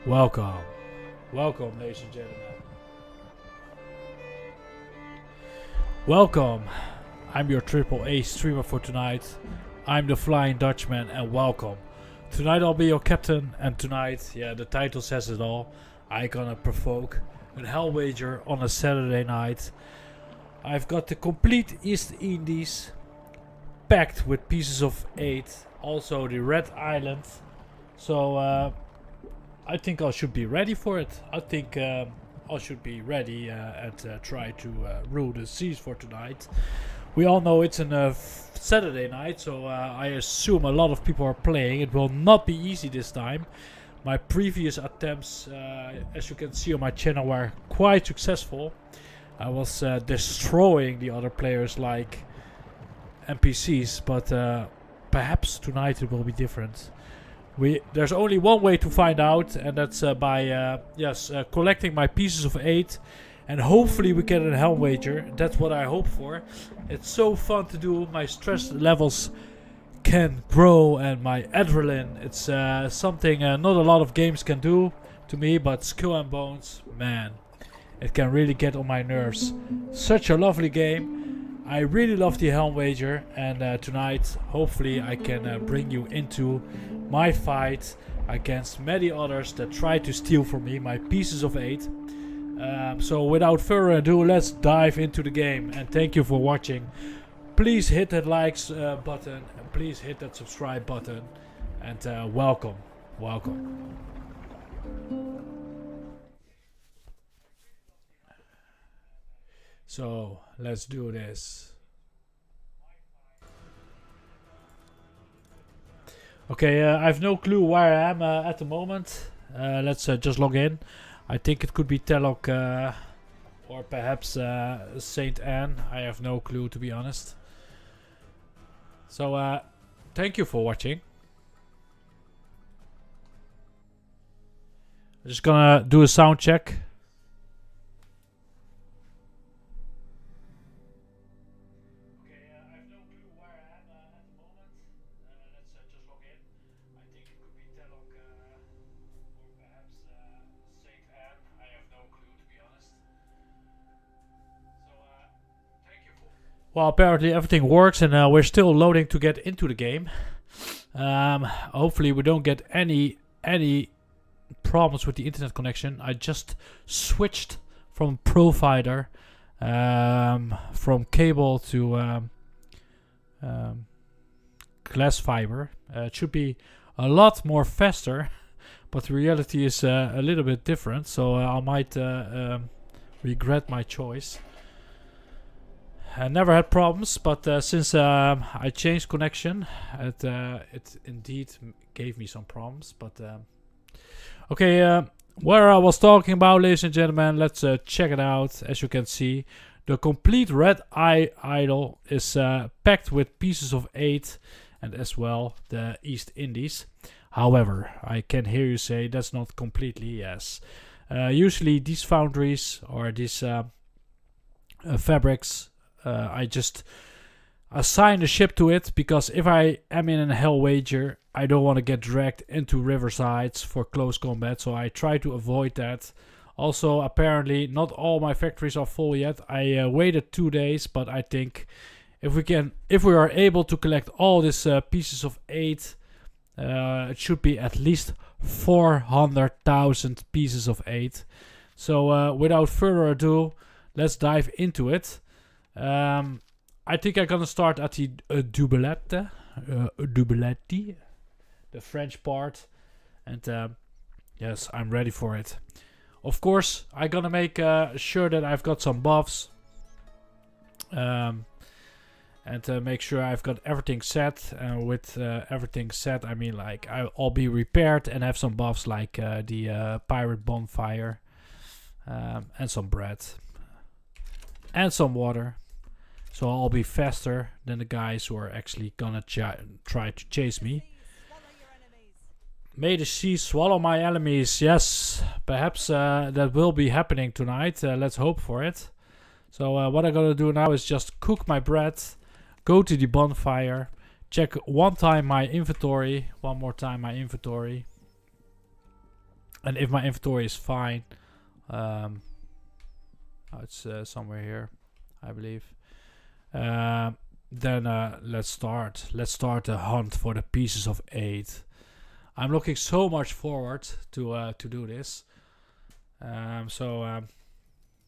Welcome. Welcome, ladies and gentlemen. Welcome. I'm your AAA streamer for tonight. I'm the Flying Dutchman and welcome. Tonight I'll be your captain and tonight, yeah, the title says it all. I gonna provoke a Helmweger on a Saturday night. I've got the complete East Indies packed with pieces of 8. Also the Red Island. So I think I should be ready for it. I think I should be ready and try to rule the seas for tonight. We all know it's a Saturday night, so I assume a lot of people are playing. It will not be easy this time. My previous attempts, as you can see on my channel, were quite successful. I was destroying the other players like NPCs, but perhaps tonight it will be different. There's only one way to find out, and that's by collecting my pieces of 8, and hopefully we get a Helmweger. That's what I hope for. It's so fun to do. My stress levels can grow, and my adrenaline. It's something not a lot of games can do to me, but Skull and Bones, man, it can really get on my nerves. Such a lovely game. I really love the Helmweger, and tonight hopefully I can bring you into my fight against many others that try to steal from me my pieces of 8. So without further ado, let's dive into the game, and thank you for watching. Please hit that likes button, and please hit that subscribe button, and welcome. So let's do this. Okay, I have no clue where I am at the moment. Let's just log in. I think it could be Telok or perhaps Saint Anne. I have no clue, to be honest. So thank you for watching. I'm just gonna do a sound check. Well, apparently everything works, and we're still loading to get into the game. Hopefully we don't get any problems with the internet connection. I just switched from provider, from cable to glass fiber. It should be a lot more faster, but the reality is a little bit different. So I might regret my choice. I never had problems, but since I changed connection, it indeed gave me some problems. But okay, where I was talking about, ladies and gentlemen, let's check it out. As you can see, the complete Red Idol is packed with pieces of 8, and as well the East Indies. However, I can hear you say that's not completely yes. Usually these foundries or these fabrics, I just assign a ship to it, because if I am in a Helmweger, I don't want to get dragged into riversides for close combat, so I try to avoid that. Also, apparently not all my factories are full yet. I waited 2 days, but I think if we are able to collect all these pieces of 8, it should be at least 400,000 pieces of 8. So without further ado, let's dive into it. I think I'm gonna start at the doublette, the French part, and yes, I'm ready for it. Of course, I'm gonna make sure that I've got some buffs, and make sure I've got everything set. With everything set, I mean like I'll be repaired and have some buffs like the pirate bonfire, and some bread, and some water. So I'll be faster than the guys who are actually gonna try to chase me. May the sea swallow my enemies. Yes, perhaps that will be happening tonight. Let's hope for it. So what I'm gonna do now is just cook my bread, go to the bonfire, check one more time my inventory, And if my inventory is fine, it's somewhere here, I believe. Then let's start. Let's start the hunt for the pieces of 8. I'm looking so much forward to do this.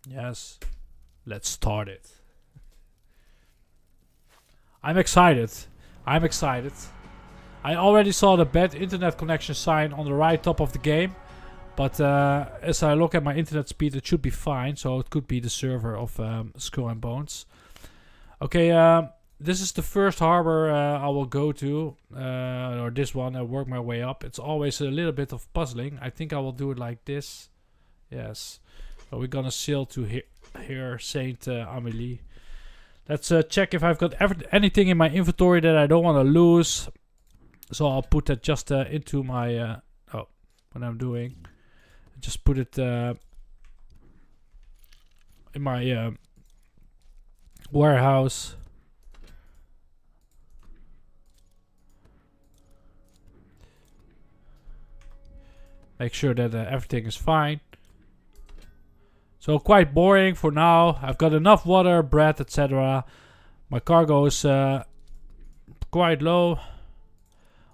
Yes, let's start it. I'm excited. I already saw the bad internet connection sign on the right top of the game. But as I look at my internet speed, it should be fine. So it could be the server of Skull and Bones. Okay, this is the first harbor I will go to. Or this one, I work my way up. It's always a little bit of puzzling. I think I will do it like this. Yes. So we're gonna sail to here, Saint Amélie. Let's check if I've got anything in my inventory that I don't want to lose. So I'll put that just into my... what I'm doing. Just put it in my warehouse. Make sure that everything is fine. So quite boring for now. I've got enough water, bread, etc. My cargo is quite low.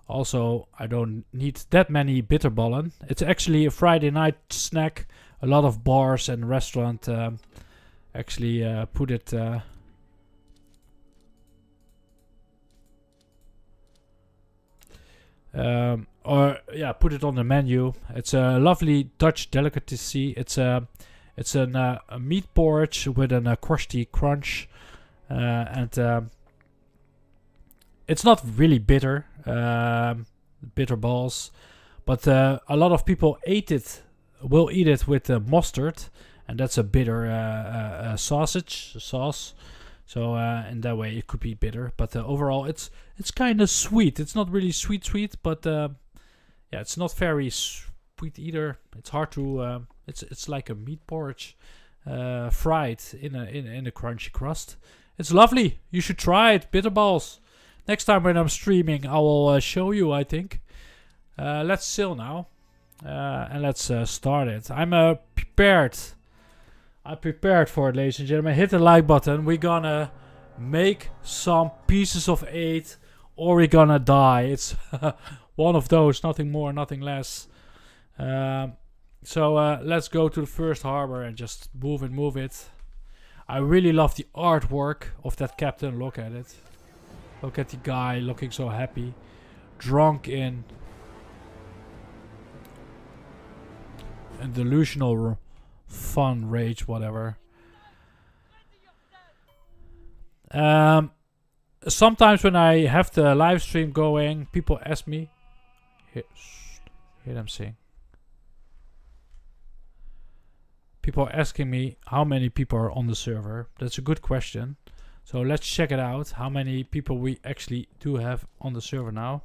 Also, I don't need that many bitterballen. It's actually a Friday night snack. A lot of bars and restaurants actually put it... put it on the menu. It's a lovely Dutch delicacy. It's a meat porridge with a crusty crunch, and it's not really bitter, bitter balls, but a lot of people will eat it with mustard, and that's a bitter sauce. So in that way it could be bitter, but overall it's kind of sweet. It's not really sweet, but it's not very sweet either. It's hard to it's like a meat porridge fried in a crunchy crust. It's lovely. You should try it. Bitter balls. Next time when I'm streaming, I will show you, I think. Let's sail now. And let's start it. I'm prepared. I'm prepared for it, ladies and gentlemen. Hit the like button. We're gonna make some pieces of 8 or we're gonna die. It's one of those. Nothing more, nothing less. So let's go to the first harbor and just move it. I really love the artwork of that captain. Look at it. Look at the guy looking so happy. Drunk in delusional fun, rage, whatever. Sometimes when I have the live stream going, people ask me. Hear them sing. People are asking me how many people are on the server. That's a good question. So let's check it out. How many people we actually do have on the server now.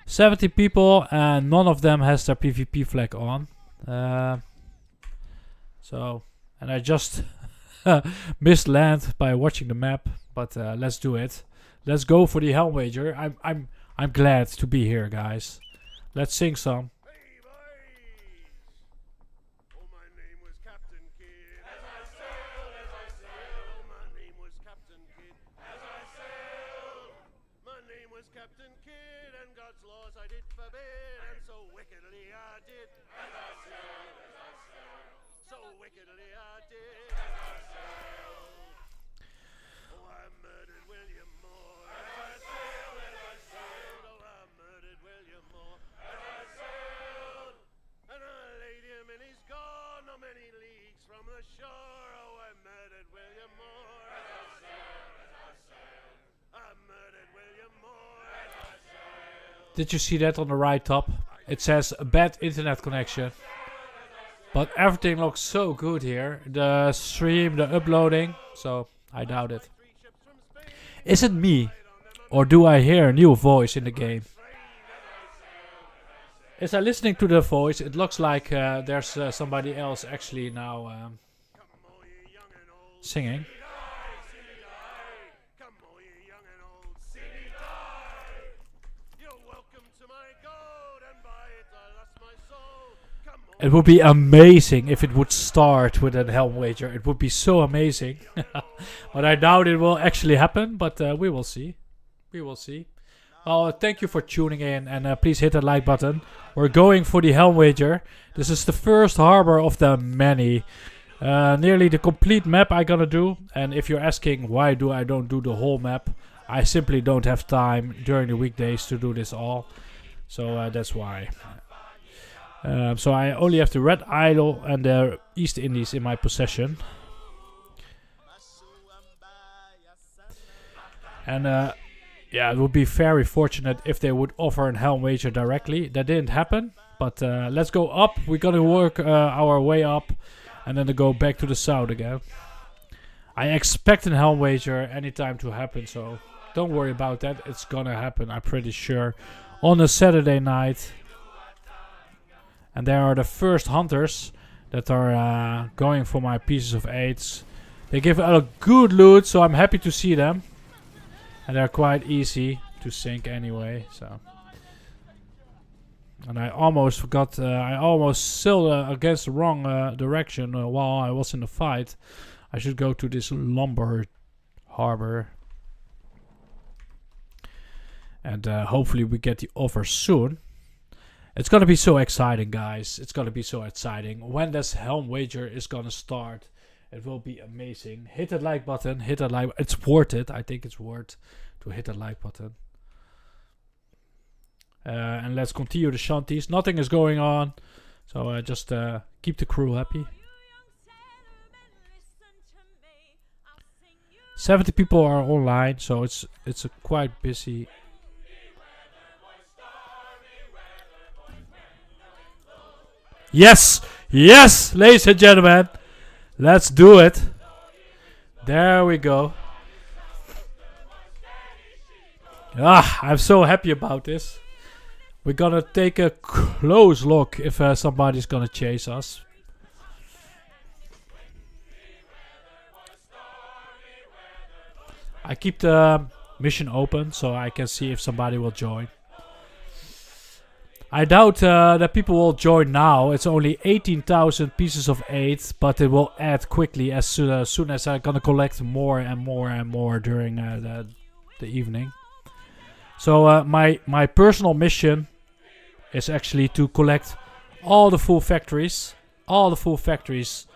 70 people and none of them has their PvP flag on. And I just missed land by watching the map, but let's do it. Let's go for the Helmweger. I'm glad to be here, guys. Let's sing some. Did you see that on the right top? It says a bad internet connection. But everything looks so good here. The stream, the uploading. So I doubt it. Is it me? Or do I hear a new voice in the game? As I'm listening to the voice, it looks like there's somebody else actually now singing. It would be amazing if it would start with a Helmweger. It would be so amazing. But I doubt it will actually happen. But we will see. We will see. Well, thank you for tuning in. And please hit that like button. We're going for the Helmweger. This is the first harbor of the many. Nearly the complete map I'm gonna do. And if you're asking why I don't do the whole map, I simply don't have time during the weekdays to do this all. So that's why. So I only have the Red Idol and the East Indies in my possession. And yeah, it would be very fortunate if they would offer an Helmweger directly. That didn't happen, but let's go up. We're gonna work our way up and then to go back to the south again. I expect an Helmweger anytime to happen, so don't worry about that. It's gonna happen, I'm pretty sure, on a Saturday night. And there are the first hunters that are going for my pieces of 8s. They give a good loot, so I'm happy to see them. And they're quite easy to sink anyway. So, and I almost forgot. I almost sailed against the wrong direction while I was in the fight. I should go to this lumber harbor. And hopefully we get the offer soon. It's gonna be so exciting, guys. It's gonna be so exciting. When this Helmweger is gonna start, it will be amazing. Hit that like button. Hit that like. It's worth it. I think it's worth to hit that like button. And let's continue the shanties. Nothing is going on, so just keep the crew happy. 70 people are online, so it's a quite busy. Yes! Yes! Ladies and gentlemen! Let's do it! There we go. Ah, I'm so happy about this. We're gonna take a close look if somebody's gonna chase us. I keep the mission open so I can see if somebody will join. I doubt that people will join now. It's only 18,000 pieces of 8, but it will add quickly as soon as I'm gonna collect more and more and more during the evening. So my personal mission is actually to collect all the full factories. All the full factories.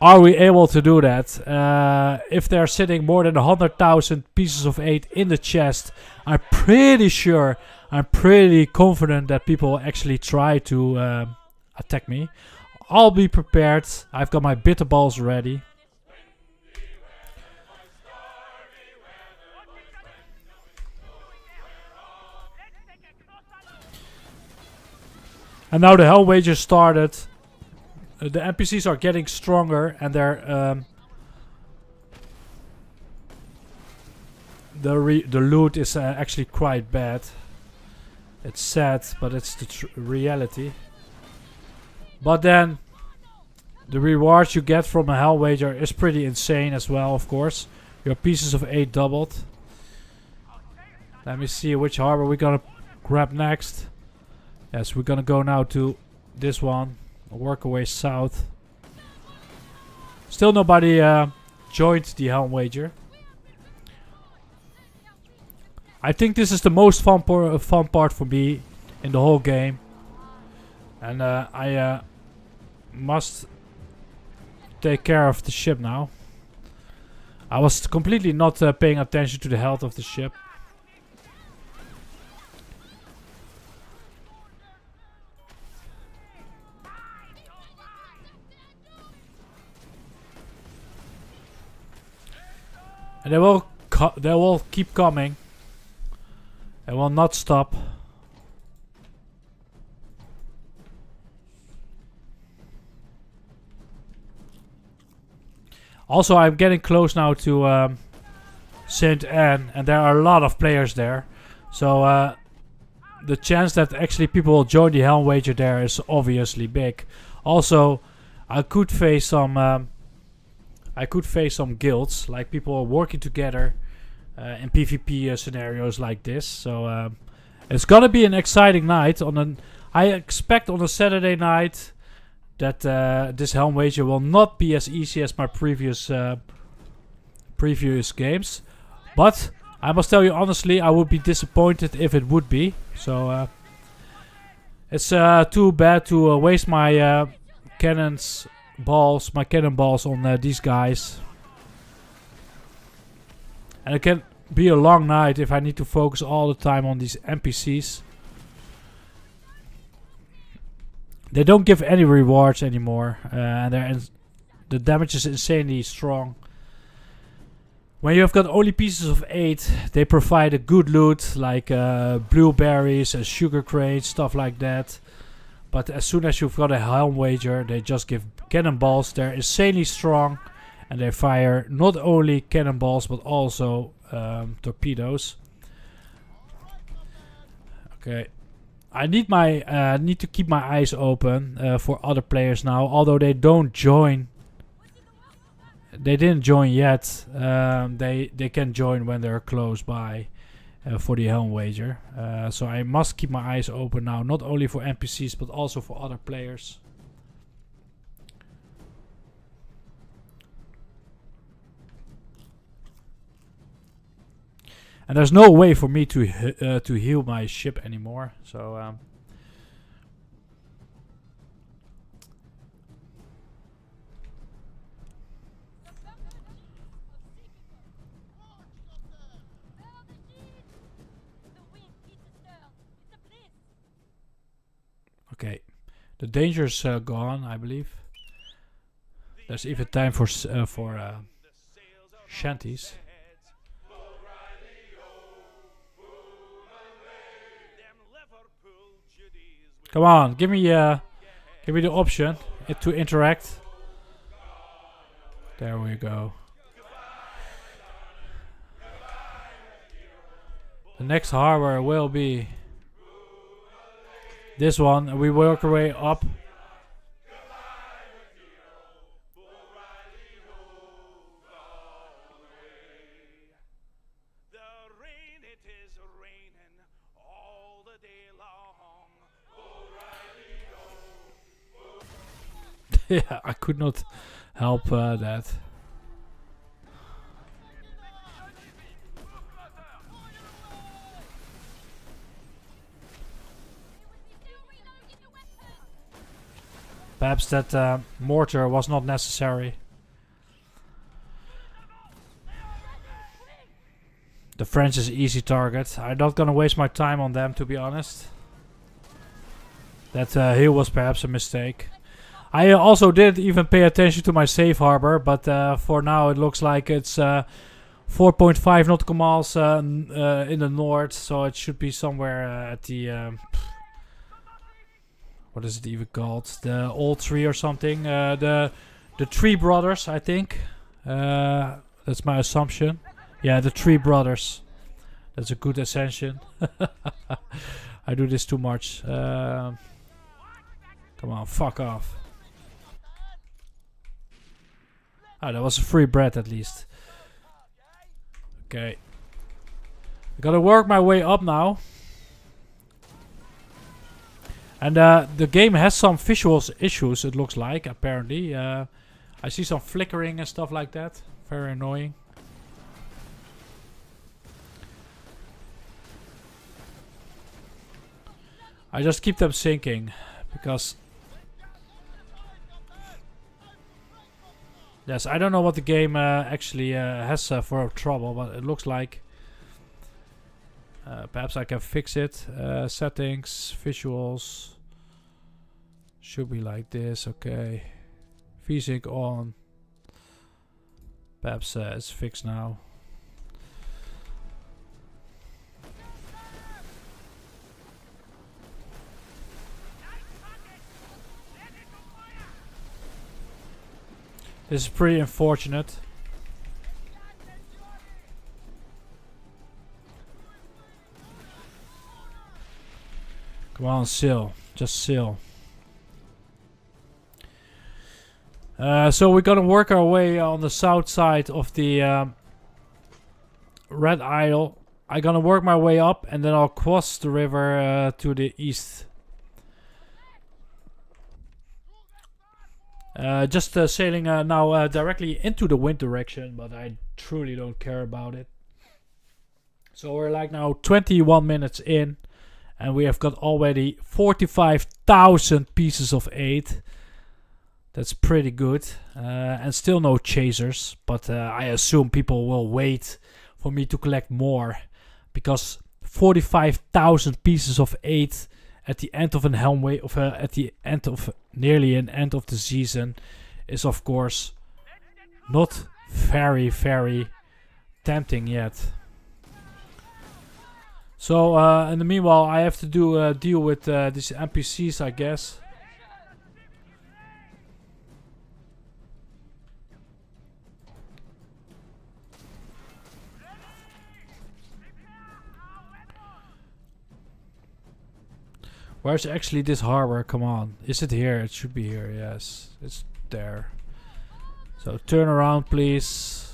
Are we able to do that? If they're sitting more than 100,000 pieces of 8 in the chest, I'm pretty sure, I'm pretty confident that people will actually try to attack me. I'll be prepared. I've got my bitter balls ready. And now the Helmweger started. The NPCs are getting stronger, and they're the loot is actually quite bad. It's sad, but it's the reality. But then the rewards you get from a Helmweger is pretty insane as well, of course. Your pieces of 8 doubled. Let me see which harbor we're gonna grab next. Yes, we're gonna go now to this one. Work our way south. Still nobody joined the Helmweger. I think this is the most fun part for me in the whole game. And I must take care of the ship now. I was completely not paying attention to the health of the ship. And they will keep coming. They will not stop. Also, I'm getting close now to Saint Anne, and there are a lot of players there. So the chance that actually people will join the Helmweger there is obviously big. Also, I could face some guilds, like people working together in PvP scenarios like this. So it's gonna be an exciting night. I expect on a Saturday night that this Helmweger will not be as easy as my previous games, but I must tell you honestly, I would be disappointed if it would be. So it's too bad to waste my cannonballs on these guys. And it can be a long night if I need to focus all the time on these NPCs. They don't give any rewards anymore, and the damage is insanely strong. When you have got only pieces of 8, they provide a good loot like blueberries and sugar crates, stuff like that. But as soon as you've got a Helmweger, they just give cannonballs. They're insanely strong, and they fire not only cannonballs but also torpedoes. Okay. I need need to keep my eyes open for other players now, although they don't join. They didn't join yet. They can join when they're close by for the Helmweger. So I must keep my eyes open now, not only for NPCs but also for other players. And there's no way for me to heal my ship anymore. So okay, the danger's gone, I believe. There's even time for shanties. Come on, give me the option to interact. There we go. The next harbor will be this one, and we work our way up. Yeah, I could not help that. Perhaps that mortar was not necessary. The French is an easy target. I'm not gonna waste my time on them, to be honest. That hill was perhaps a mistake. I also didn't even pay attention to my safe harbor, but for now it looks like it's 4.5 nautical miles in the north, so it should be somewhere at the what is it even called? The old tree or something? The Tree Brothers, I think. That's my assumption. Yeah, the Tree Brothers. That's a good ascension. I do this too much. Come on, fuck off. Ah, that was a free bread at least. Okay. I gotta work my way up now. And the game has some visuals issues, it looks like, apparently. I see some flickering and stuff like that. Very annoying. I just keep them sinking because... Yes, I don't know what the game actually has for trouble, but it looks like... perhaps I can fix it. Settings, visuals. Should be like this, okay. VSync on. Perhaps it's fixed now. This is pretty unfortunate. Come on, sail. Just sail. So we're gonna work our way on the south side of the Red Isle. I'm gonna work my way up and then I'll cross the river to the east. Just sailing now directly into the wind direction, but I truly don't care about it. So we're like now 21 minutes in, and we have got already 45,000 pieces of 8. That's pretty good. And still no chasers, but I assume people will wait for me to collect more, because 45,000 pieces of 8 at the end of an Helmweger, at the end of nearly an end of the season, is of course not very, very tempting yet. So in the meanwhile, I have to do deal with these NPCs, I guess. Where's actually this harbor? Come on. Is it here? It should be here. Yes. It's there. So turn around, please.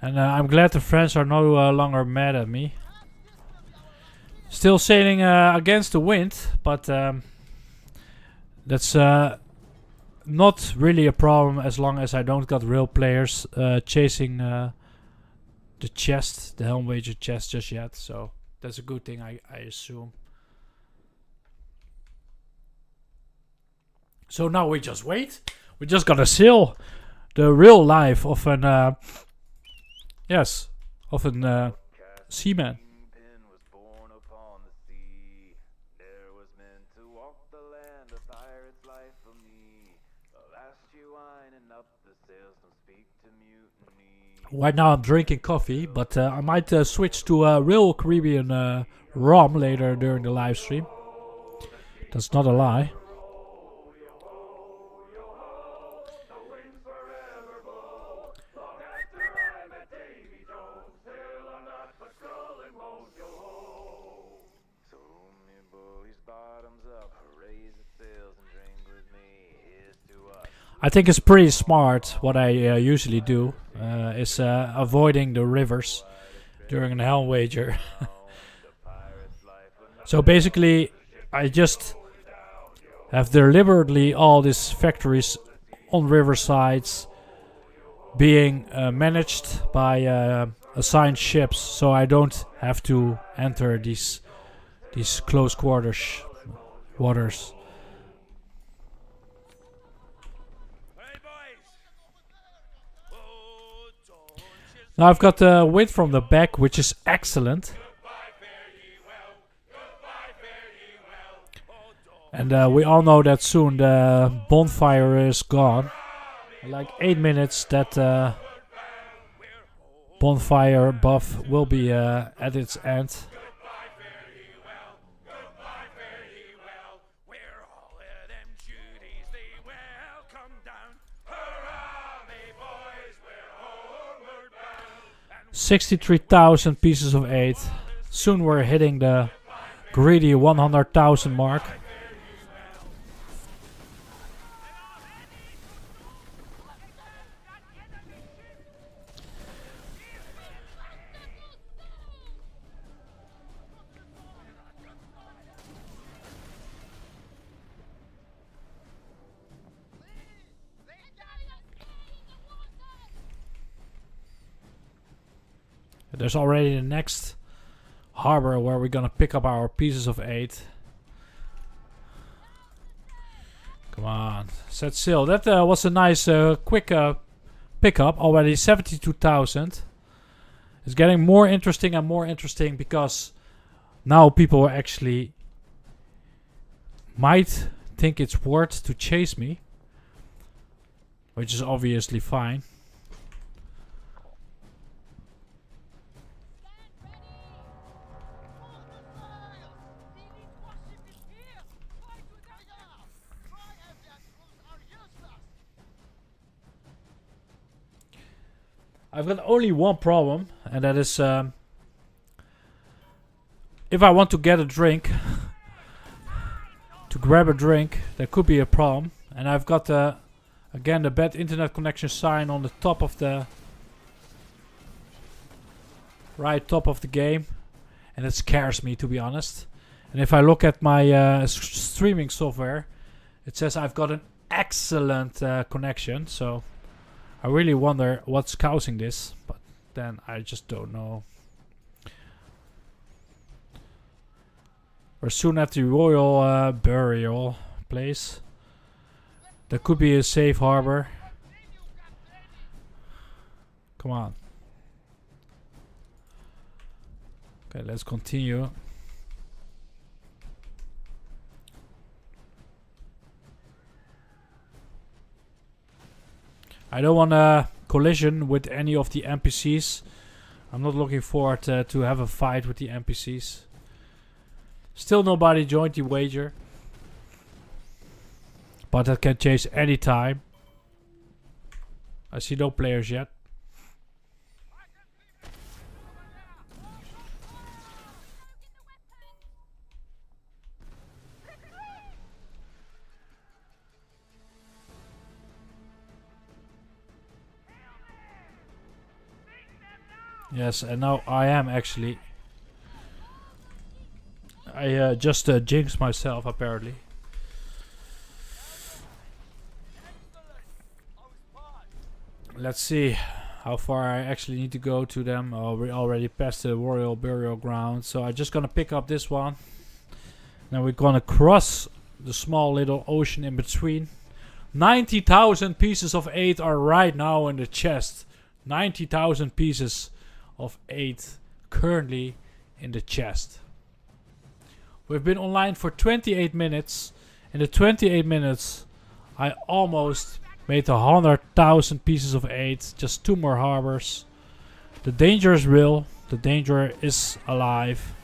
And I'm glad the French are no longer mad at me. Still sailing against the wind, but that's not really a problem as long as I don't got real players chasing the chest, the Helmweger chest just yet. So that's a good thing, I assume. So now we just wait. We just gotta sail the real life of an yes, of a seaman. Right now I'm drinking coffee, but I might switch to a real Caribbean rum later during the live stream. That's not a lie. I think it's pretty smart. What I usually do is avoiding the rivers during a Helmweger. So basically, I just have deliberately all these factories on riversides being managed by assigned ships, so I don't have to enter these close quarters waters. Now I've got the wind from the back, which is excellent. And we all know that soon the bonfire is gone. In like 8 minutes that bonfire buff will be at its end. $63,000 pieces of 8. Soon we're hitting the greedy 100,000 mark. There's already the next harbor where we're gonna pick up our pieces of 8. Come on, set sail. That was a nice quick pickup. Already 72,000. It's getting more interesting and more interesting because now people actually might think it's worth to chase me, which is obviously fine. I've got only one problem, and that is if I want to get a drink, to grab a drink, that could be a problem. And I've got again the bad internet connection sign on the top of the right top of the game, and it scares me, to be honest. And if I look at my streaming software, it says I've got an excellent connection, so I really wonder what's causing this, but then I just don't know. We're soon at the royal burial place. There could be a safe harbor. Come on. Okay, let's continue. I don't want a collision with any of the NPCs. I'm not looking forward to have a fight with the NPCs. Still nobody joined the wager. But that can change any time. I see no players yet. Yes, and now I am actually. I just jinxed myself apparently. Let's see how far I actually need to go to them. Oh, we already passed the royal burial ground, so I'm just gonna pick up this one. Now we're gonna cross the small little ocean in between. 90,000 pieces of 8 are right now in the chest. 90,000 pieces of 8 currently in the chest. We've been online for 28 minutes. In the 28 minutes, I almost made 100,000 pieces of 8. Just 2 more harbors. The danger is real. The danger is alive.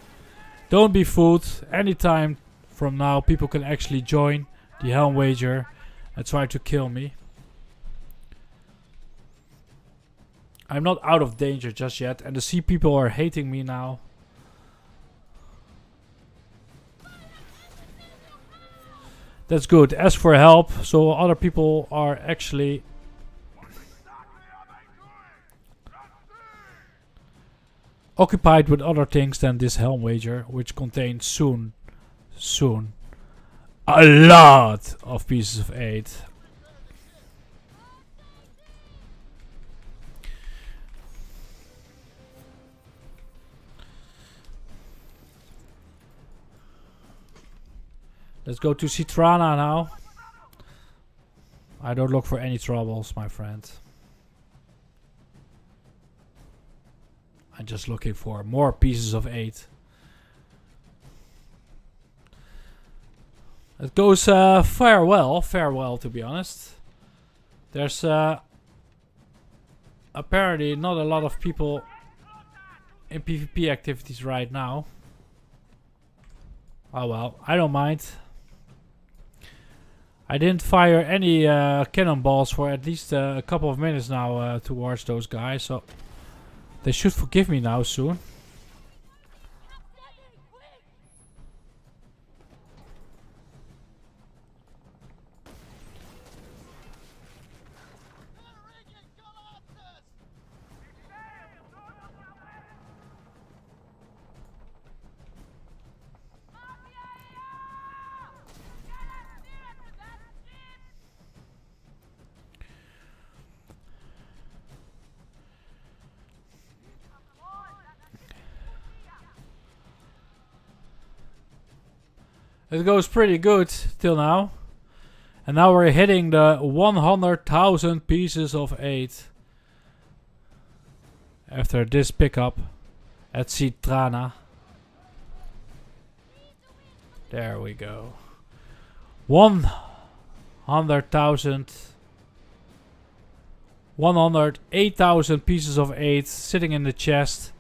Don't be fooled. Anytime from now, people can actually join the Helmweger and try to kill me. I'm not out of danger just yet, and the sea people are hating me now. That's good. Ask for help, so other people are actually occupied with other things than this Helmweger, which contains soon a lot of pieces of 8. Let's go to Citrana now. I don't look for any troubles, my friend. I'm just looking for more pieces of 8. It goes farewell to be honest. There's apparently not a lot of people in PvP activities right now. Oh well, I don't mind. I didn't fire any cannonballs for at least a couple of minutes now towards those guys, so they should forgive me now soon. It goes pretty good till now. And now we're hitting the 100,000 pieces of 8. After this pickup at Citrana. There we go. 100,000. 108,000 pieces of 8 sitting in the chest.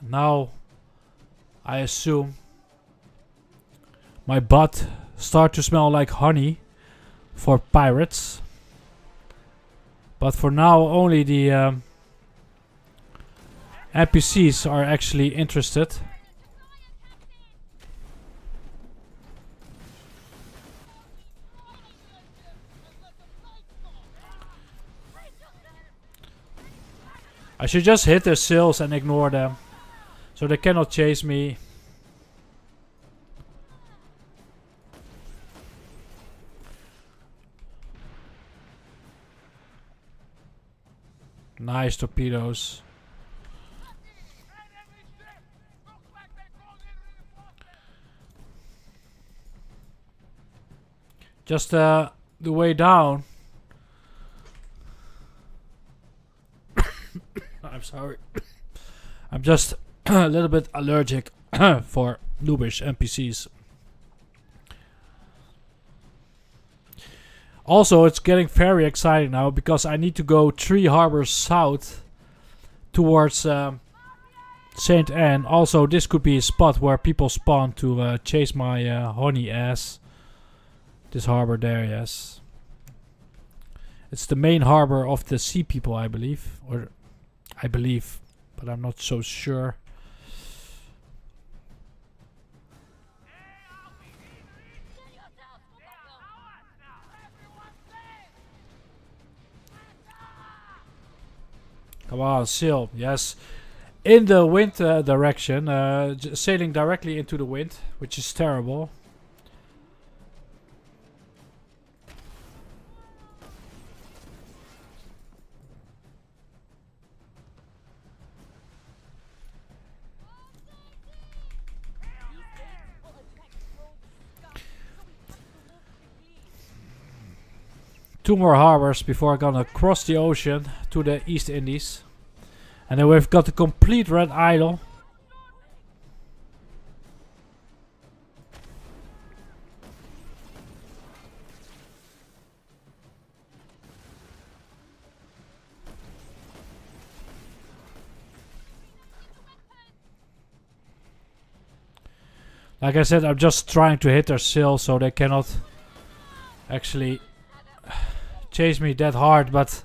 Now I assume my butt start to smell like honey for pirates. But for now only the NPCs are actually interested. I should just hit their sails and ignore them, so they cannot chase me. Nice torpedoes. Just the way down. I'm sorry. I'm just a little bit allergic for noobish NPCs. Also, it's getting very exciting now because I need to go 3 harbors south towards St. Anne. Also, this could be a spot where people spawn to chase my honey ass. This harbor there, yes. It's the main harbor of the sea people, I believe. Or I believe, but I'm not so sure. Come on, sail. Yes. In the wind direction. Sailing directly into the wind, which is terrible. Two more harbors before I'm gonna cross the ocean to the East Indies. And then we've got the complete Red Idol. Like I said, I'm just trying to hit their sail so they cannot actually chase me that hard, but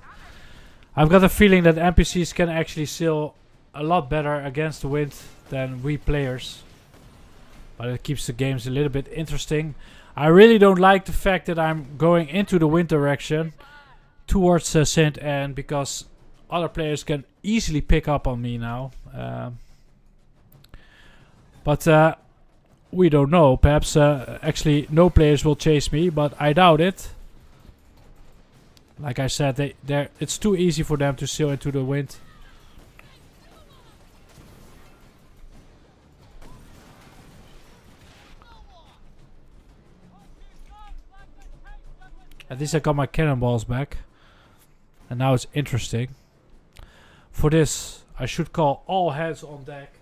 I've got a feeling that NPCs can actually sail a lot better against the wind than we players. But it keeps the games a little bit interesting. I really don't like the fact that I'm going into the wind direction towards St. Anne, because other players can easily pick up on me now. But we don't know. Perhaps actually no players will chase me, but I doubt it. Like I said, it's too easy for them to sail into the wind. At least I got my cannonballs back. And now it's interesting. For this, I should call all hands on deck.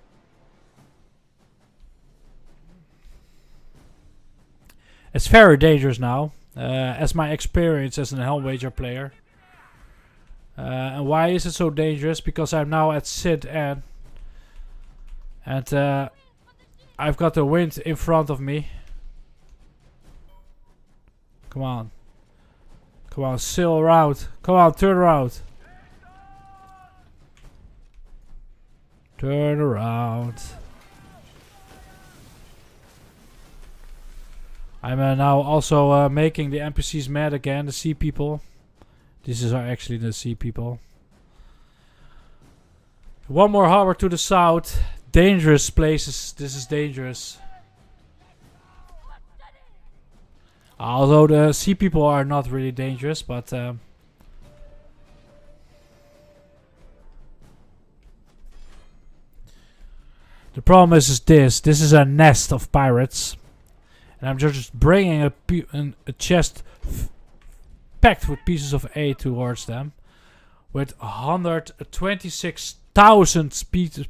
It's very dangerous now. As my experience as an Helmweger player. And why is it so dangerous? Because I'm now at St. Anne. And I've got the wind in front of me. Come on. Come on, sail around. Come on, turn around. Turn around. I'm now also making the NPCs mad again, the sea people. These are actually the sea people. One more harbor to the south. Dangerous places. This is dangerous. Although the sea people are not really dangerous, but the problem is this. This is a nest of pirates. And I'm just bringing a chest packed with pieces of A towards them. With 126,000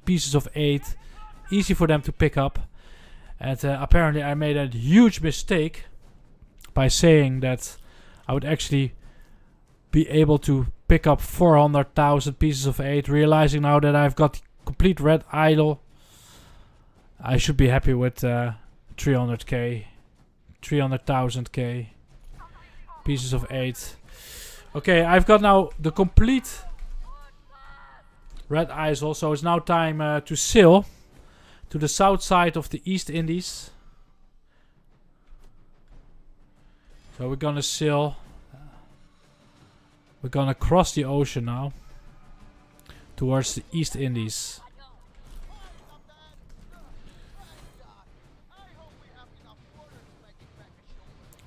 pieces of 8. Easy for them to pick up. And apparently I made a huge mistake by saying that I would actually be able to pick up 400,000 pieces of 8. Realizing now that I've got the complete Red Idol. I should be happy with 300k. 300,000k pieces of 8. Okay, I've got now the complete red ISIL. So it's now time to sail to the south side of the East Indies. So we're gonna sail. We're gonna cross the ocean now towards the East Indies.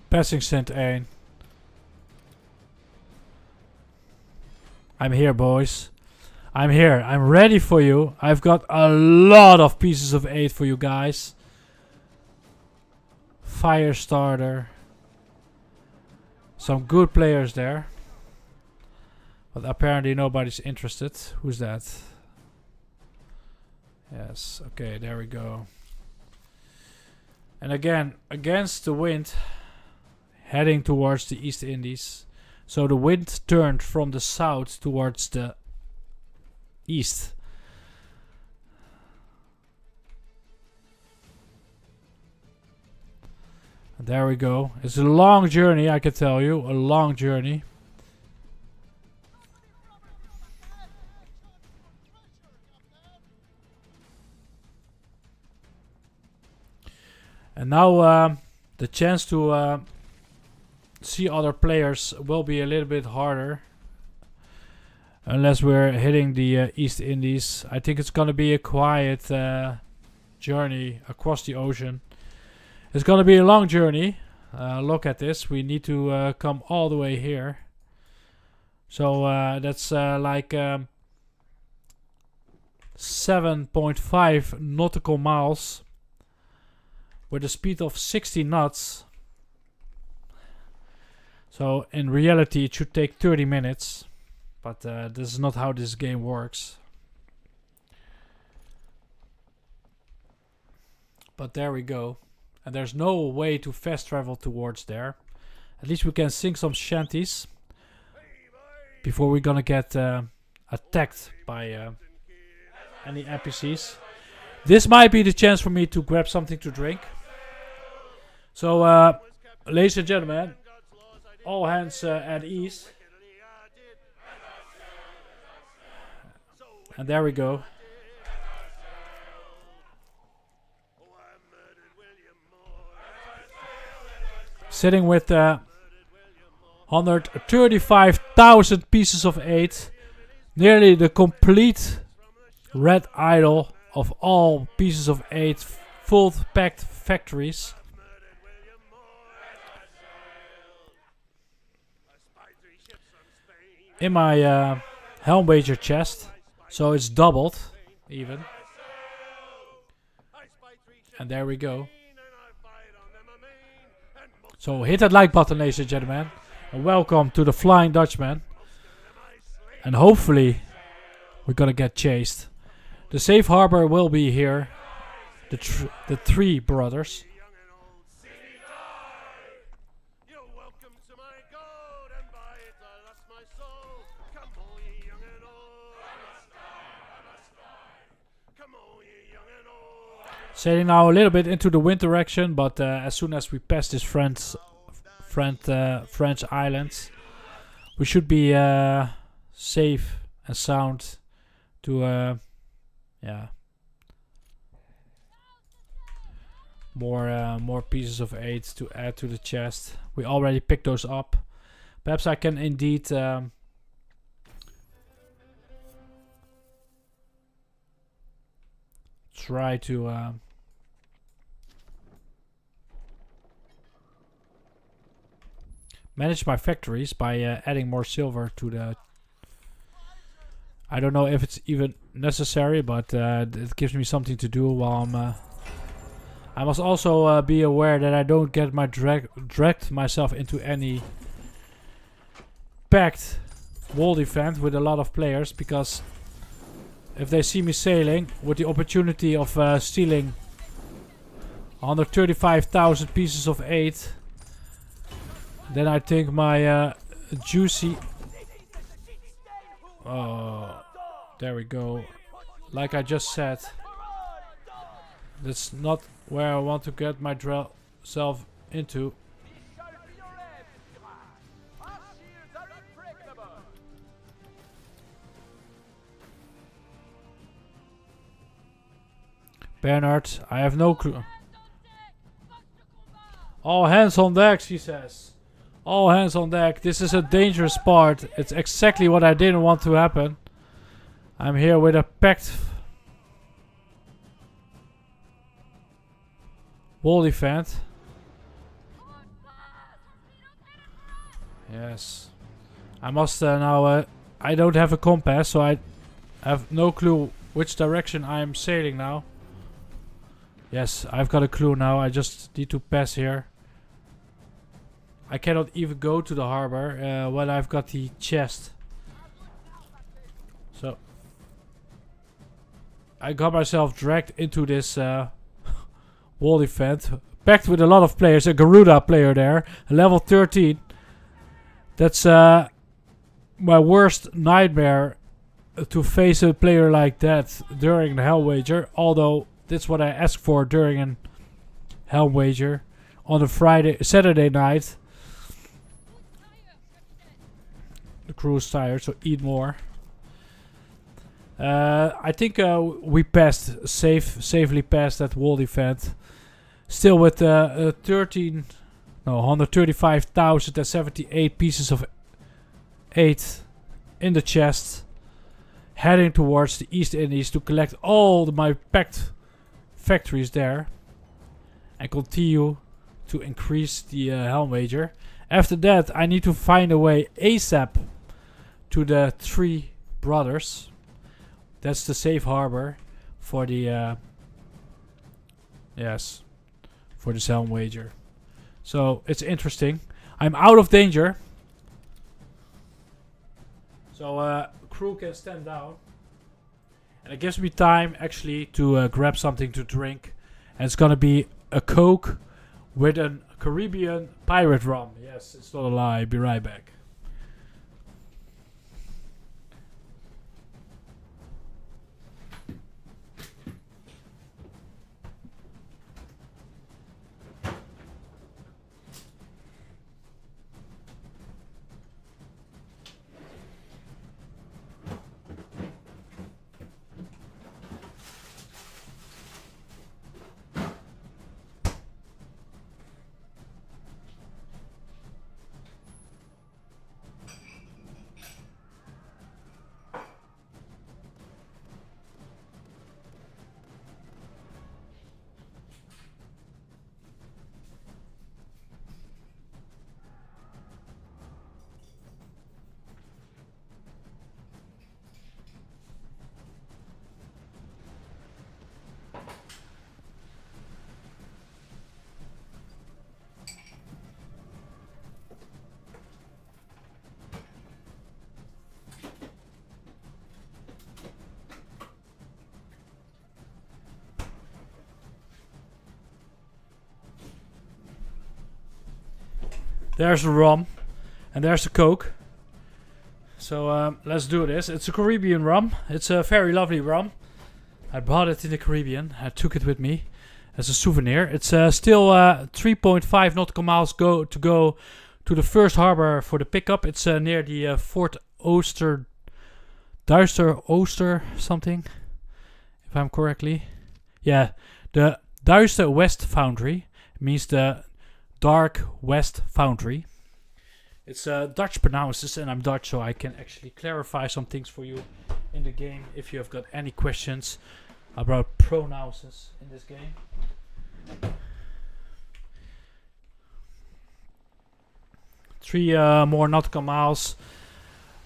Passing St. Anne. I'm here, boys. I'm here. I'm ready for you. I've got a lot of pieces of aid for you guys. Fire starter. Some good players there. But apparently nobody's interested. Who's that? Yes. Okay, there we go. And again, against the wind, heading towards the East Indies. So the wind turned from the south towards the east. And there we go. It's a long journey, I can tell you. A long journey. And now the chance to see other players will be a little bit harder. Unless we're hitting the East Indies. I think it's gonna be a quiet journey across the ocean. It's gonna be a long journey. Look at this. We need to come all the way here. So that's like 7.5 nautical miles with a speed of 60 knots. So in reality it should take 30 minutes. But this is not how this game works. But there we go. And there's no way to fast travel towards there. At least we can sing some shanties before we're gonna get attacked by any NPCs. This might be the chance for me to grab something to drink. So, ladies and gentlemen, all hands at ease. And there we go. Sitting with 135,000 pieces of aid. Nearly the complete red idol of all pieces of aid. Full packed factories. In my Helmweger chest. So it's doubled, even. And there we go. So hit that like button, ladies and gentlemen. And welcome to the Flying Dutchman. And hopefully we're gonna get chased. The safe harbor will be here. The three brothers. Sailing now a little bit into the wind direction, but as soon as we pass this French islands, we should be safe and sound to more pieces of aid to add to the chest. We already picked those up. Perhaps I can indeed try to manage my factories by adding more silver to the... I don't know if it's even necessary, but it gives me something to do while I'm... I must also be aware that I don't get my dragged myself into any packed world event with a lot of players, because if they see me sailing with the opportunity of stealing 135,000 pieces of aid, then I think my juicy... Oh, there we go. Like I just said, that's not where I want to get my self into. Bernard, I have no clue. All hands on deck, she says. All hands on deck. This is a dangerous part. It's exactly what I didn't want to happen. I'm here with a packed wall defense. Yes. I must now... I don't have a compass, so I have no clue which direction I am sailing now. Yes, I've got a clue now. I just need to pass here. I cannot even go to the harbor when I've got the chest. So I got myself dragged into this wall event, packed with a lot of players. A Garuda player there, level 13. That's my worst nightmare, to face a player like that during the Helmweger. Although that's what I asked for during an Helmweger on a Saturday night. The crew is tired, so eat more. I think we safely passed that wall event. Still with 135,078 pieces of 8 in the chest. Heading towards the East Indies to collect all my packed factories there. And continue to increase the Helmweger. After that, I need to find a way ASAP to the 3 brothers. That's the safe harbor for the for this Helmweger. So it's interesting. I'm out of danger. So crew can stand down. And it gives me time actually to grab something to drink. And it's gonna be a Coke with a Caribbean pirate rum. Yes, it's not a lie. Be right back. There's the rum. And there's the Coke. So let's do this. It's a Caribbean rum. It's a very lovely rum. I bought it in the Caribbean. I took it with me as a souvenir. It's still 3.5 nautical miles to go to the first harbor for the pickup. It's near the Fort Duister something, if I'm correctly. Yeah, the Duister West Foundry. It means the Dark West Foundry. It's Dutch pronounces, and I'm Dutch, so I can actually clarify some things for you in the game if you have got any questions about pronounces in this game. 3 more nautical miles.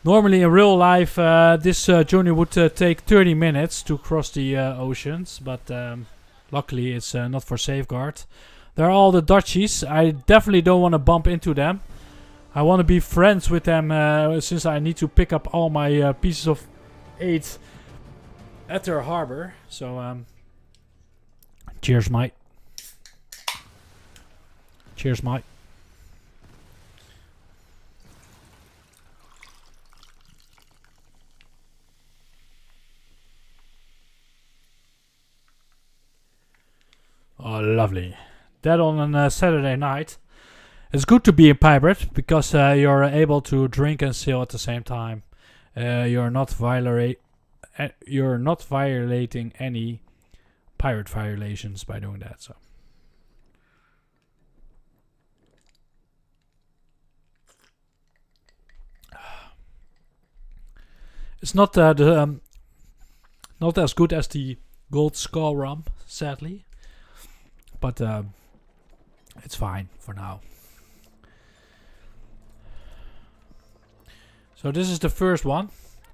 Normally in real life this journey would take 30 minutes to cross the oceans, but luckily it's not for safeguard. They're all the Dutchies. I definitely don't want to bump into them. I want to be friends with them since I need to pick up all my pieces of 8 at their harbor. So cheers, mate. Cheers, mate. Oh, lovely. That on a Saturday night. It's good to be a pirate because you're able to drink and sail at the same time. You're not violating any pirate violations by doing that. So it's not not as good as the Gold Skull rum, sadly, but it's fine for now. So this is the first one.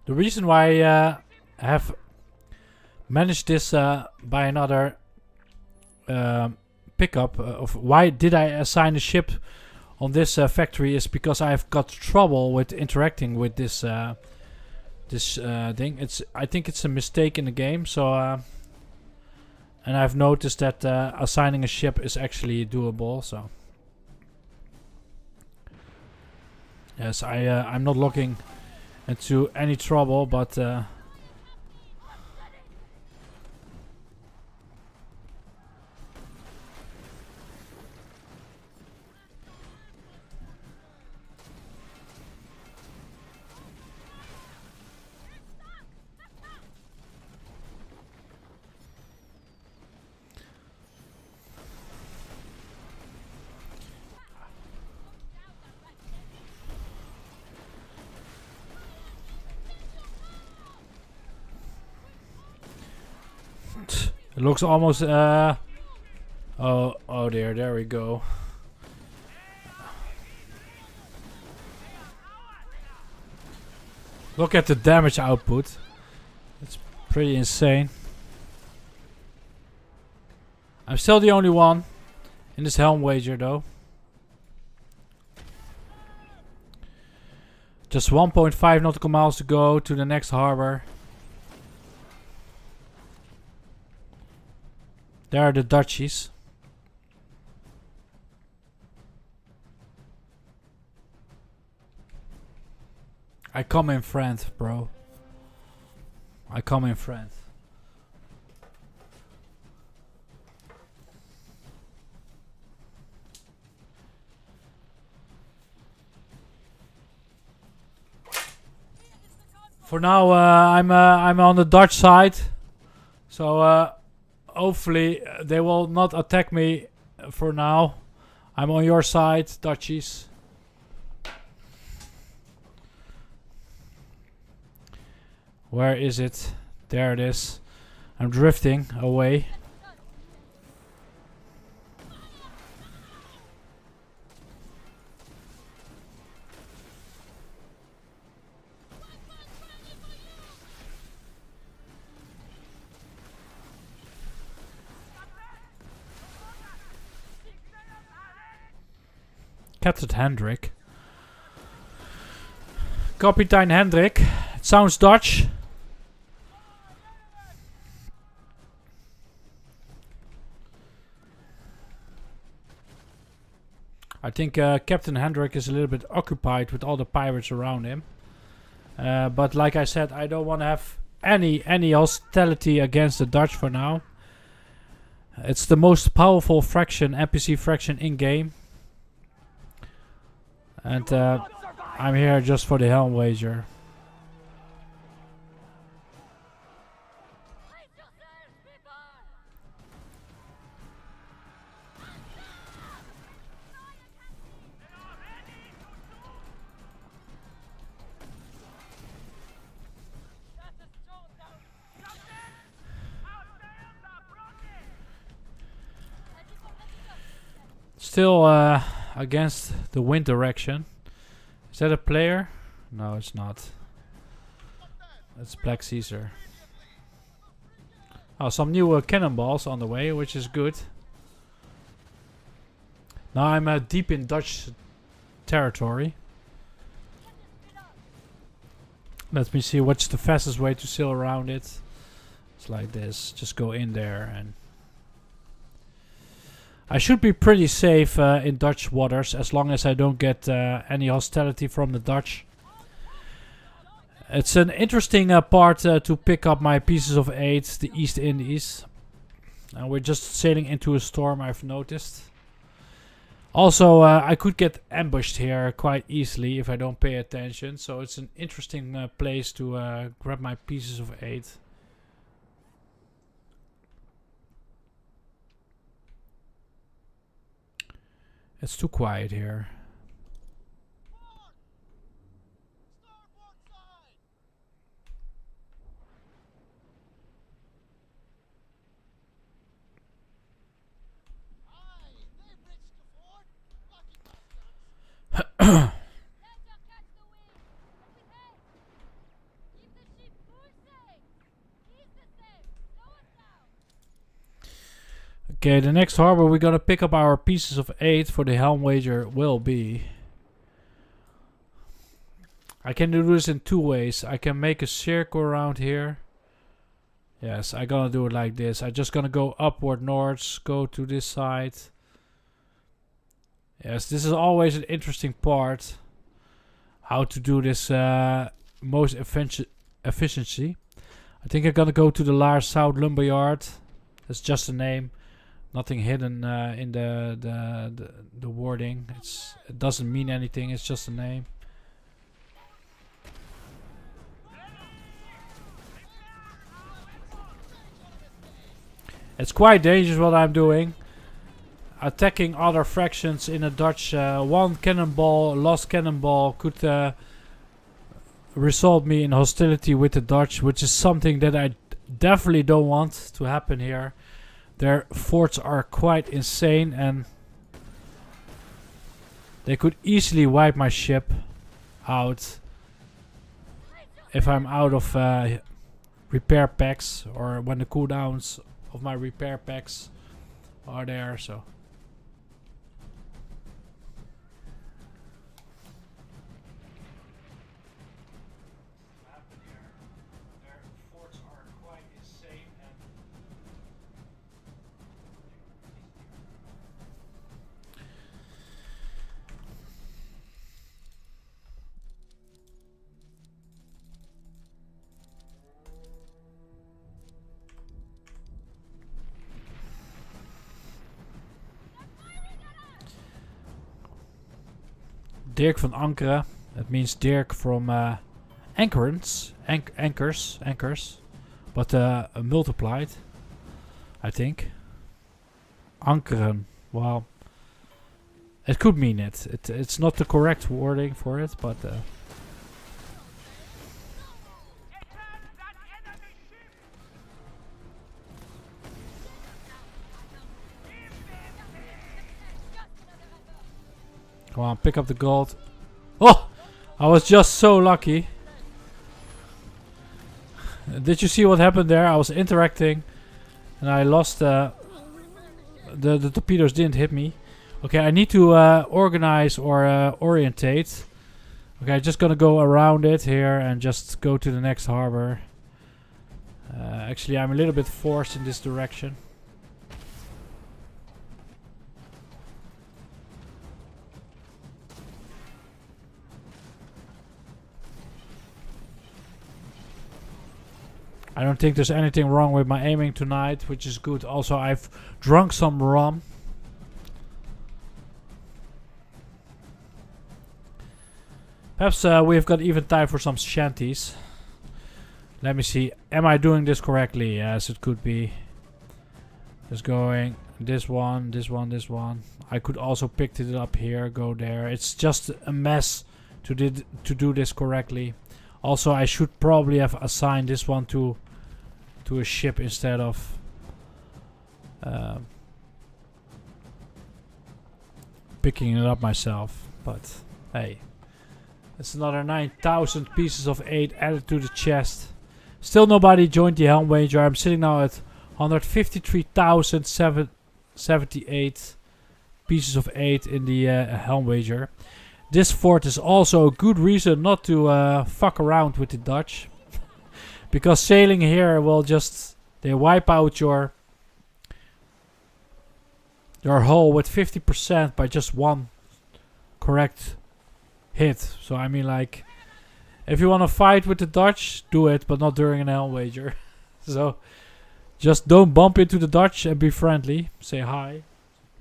The reason why I have managed this by another pickup of why did I assign a ship on this factory is because I've got trouble with interacting with this thing. I think it's a mistake in the game. So and I've noticed that assigning a ship is actually doable. So yes, I'm not looking into any trouble, but it looks almost oh dear, there we go. Look at the damage output. It's pretty insane. I'm still the only one in this Helmweger though. Just 1.5 nautical miles to go to the next harbor. There are the Dutchies. I come in friend, bro. I come in friend. For now, I'm on the Dutch side, so hopefully they will not attack me. For now, I'm on your side, Dutchies. Where is it? There it is. I'm drifting away. Captain Hendrik. Kapitein Hendrik. It sounds Dutch. I think Captain Hendrik is a little bit occupied with all the pirates around him. But like I said, I don't want to have any hostility against the Dutch for now. It's the most powerful faction, NPC faction in game. And I'm here just for the Helmweger. Still against the wind direction. Is that a player? No, it's not. It's Black Caesar. Oh, some new cannonballs on the way, which is good. Now I'm deep in Dutch territory. Let me see what's the fastest way to sail around it. It's like this. Just go in there and... I should be pretty safe in Dutch waters as long as I don't get any hostility from the Dutch. It's an interesting part to pick up my pieces of 8, the East Indies. And we're just sailing into a storm, I've noticed. Also, I could get ambushed here quite easily if I don't pay attention. So it's an interesting place to grab my pieces of 8. It's too quiet here. Okay, the next harbor we're gonna pick up our pieces of 8 for the Helmweger will be. I can do this in 2 ways. I can make a circle around here. Yes, I'm gonna do it like this. I'm just gonna go upward north, go to this side. Yes, this is always an interesting part. How to do this most efficiency. I think I'm gonna go to the Laar South Lumberyard. That's just a name. Nothing hidden in the wording. It doesn't mean anything. It's just a name. It's quite dangerous what I'm doing. Attacking other fractions in a Dutch. One cannonball, lost cannonball could result me in hostility with the Dutch, which is something that I definitely don't want to happen here. Their forts are quite insane and they could easily wipe my ship out if I'm out of repair packs, or when the cooldowns of my repair packs are there. So Dirk van Ankeren. That means Dirk from anchors, but multiplied, I think. Ankeren. Well, it could mean it. It's not the correct wording for it, but. Come on, pick up the gold. Oh! I was just so lucky. Did you see what happened there? I was interacting and I lost the torpedoes didn't hit me. Okay, I need to organize or orientate. Okay, I'm just gonna go around it here and just go to the next harbor. Actually, I'm a little bit forced in this direction. I don't think there's anything wrong with my aiming tonight, which is good. Also, I've drunk some rum. Perhaps we've got even time for some shanties. Let me see. Am I doing this correctly? Yes, it could be. Just going this one, this one, this one. I could also pick it up here, go there. It's just a mess to do this correctly. Also, I should probably have assigned this one to a ship instead of picking it up myself. But hey, it's another 9,000 pieces of 8 added to the chest. Still nobody joined the Helmweger. I'm sitting now at 153,078 pieces of 8 in the Helmweger. This fort is also a good reason not to fuck around with the Dutch. Because sailing here will just... They wipe out your hull with 50% by just one correct hit. So I mean, like, if you want to fight with the Dutch, do it, but not during an Helmweger. So just don't bump into the Dutch and be friendly. Say hi.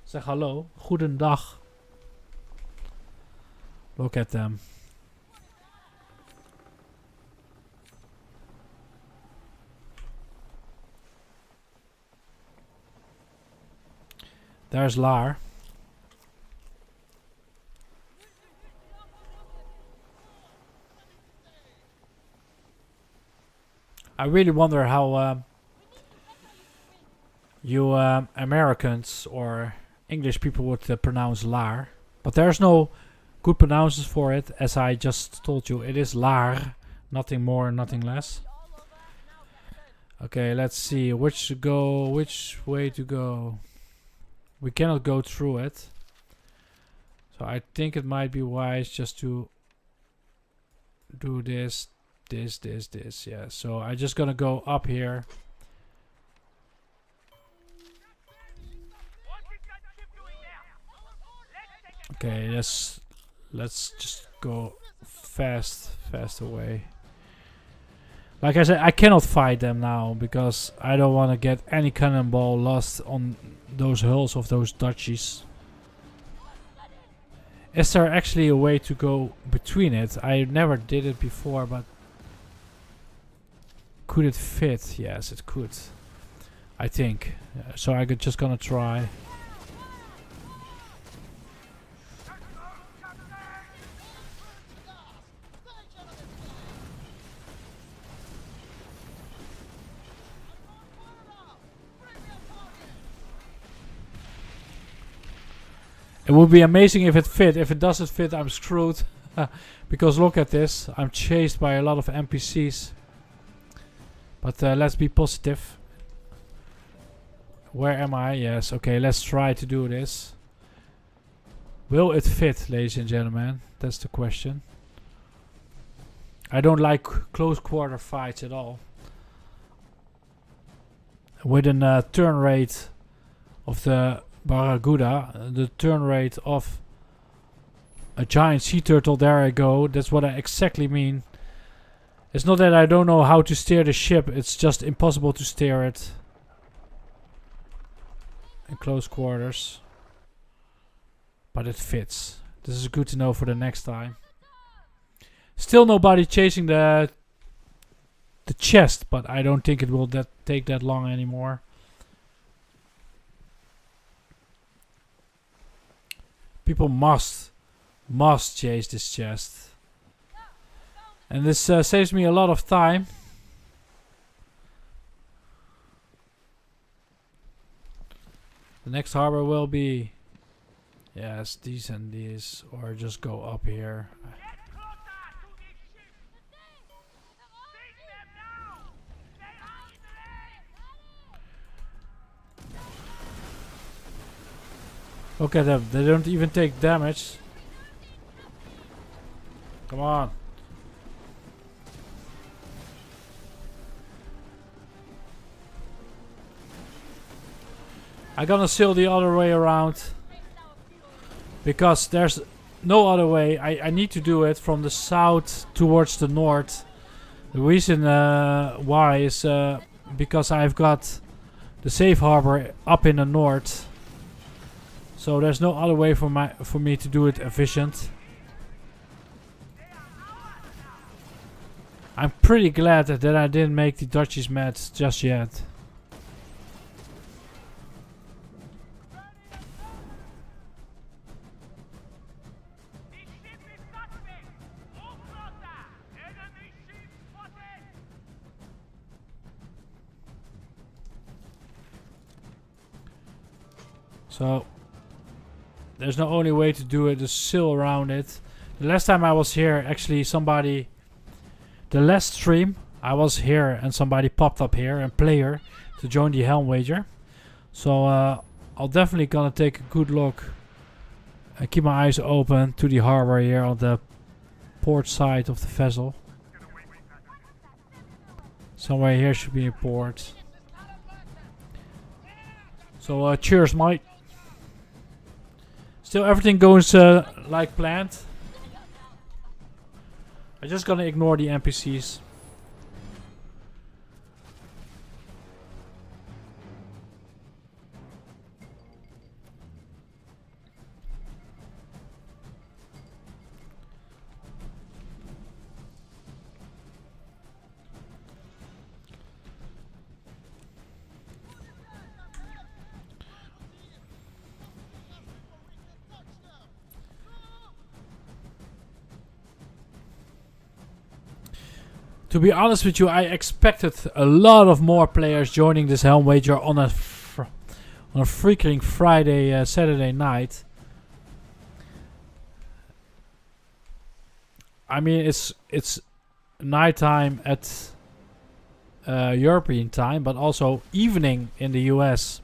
Say hallo. Goedendag. Look at them. There's Laar. I really wonder how you Americans or English people would pronounce laar. But there's no good pronouncers for it, as I just told you. It is laar, nothing more, nothing less. Okay, let's see which way to go. We cannot go through it, so I think it might be wise just to do this. Yeah, so I'm just gonna go up here. Okay, let's just go fast away. Like I said, I cannot fight them now because I don't want to get any cannonball lost on those hulls of those Dutchies. Is there actually a way to go between it? I never did it before, but could it fit? Yes, it could. I think. So I'm just gonna try. It would be amazing if it fit. If it doesn't fit, I'm screwed. Because look at this. I'm chased by a lot of NPCs. But let's be positive. Where am I? Yes, okay, let's try to do this. Will it fit, ladies and gentlemen? That's the question. I don't like close quarter fights at all. With a turn rate of the Barracuda, the turn rate of a giant sea turtle, there I go. That's what I exactly mean. It's not that I don't know how to steer the ship, it's just impossible to steer it in close quarters. But it fits. This is good to know for the next time. Still nobody chasing the chest, but I don't think it will take that long anymore. People must chase this chest. And this saves me a lot of time. The next harbor will be, yes, these and these, or just go up here. Look at them, they don't even take damage. Come on. I'm gonna sail the other way around. Because there's no other way. I need to do it from the south towards the north. The reason why is because I've got the safe harbor up in the north. So there's no other way for me to do it efficient. I'm pretty glad that I didn't make the Dutchies mad just yet. So there's no only way to do it is sail around it. The last time I was here, actually the last stream I was here and somebody popped up here and player to join the Helmweger. So I'll definitely gonna take a good look and keep my eyes open to the harbor here on the port side of the vessel. Somewhere here should be a port. So cheers, mate. Still everything goes like planned. I'm just gonna ignore the NPCs. To be honest with you, I expected a lot of more players joining this Helmweger on a freaking Friday, Saturday night. I mean, it's nighttime at European time, but also evening in the US.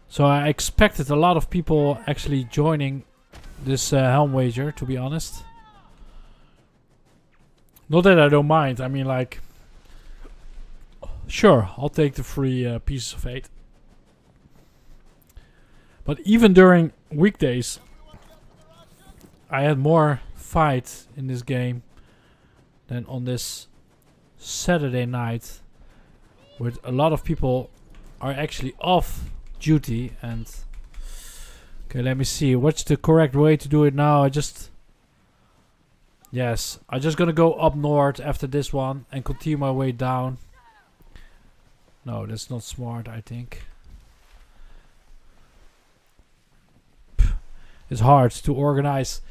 So I expected a lot of people actually joining this Helmweger, to be honest. Not that I don't mind. I mean, like, sure, I'll take the free pieces of 8. But even during weekdays, I had more fight in this game than on this Saturday night, with a lot of people are actually off duty. And okay, let me see, what's the correct way to do it now? I'm just gonna go up north after this one and continue my way down. No, that's not smart, I think. It's hard to organize.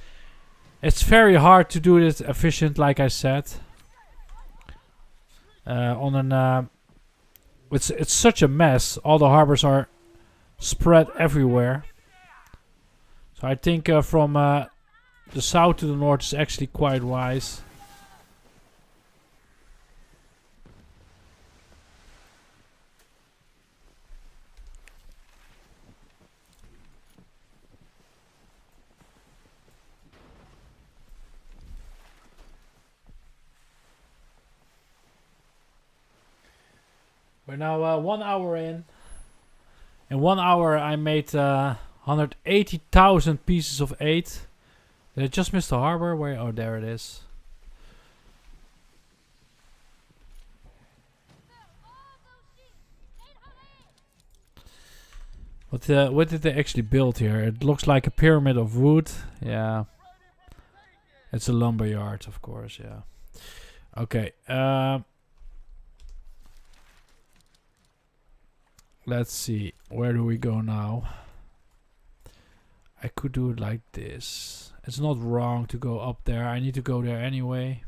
It's very hard to do it efficient, like I said. It's such a mess. All the harbors are spread everywhere. So I think from the south to the north is actually quite wise. We're now 1 hour in. In 1 hour I made 180,000 pieces of 8. Did I just miss the harbor? Where? Oh, there it is. What did they actually build here? It looks like a pyramid of wood. Yeah. It's a lumber yard, of course, yeah. Okay. Let's see. Where do we go now? I could do it like this. It's not wrong to go up there. I need to go there anyway.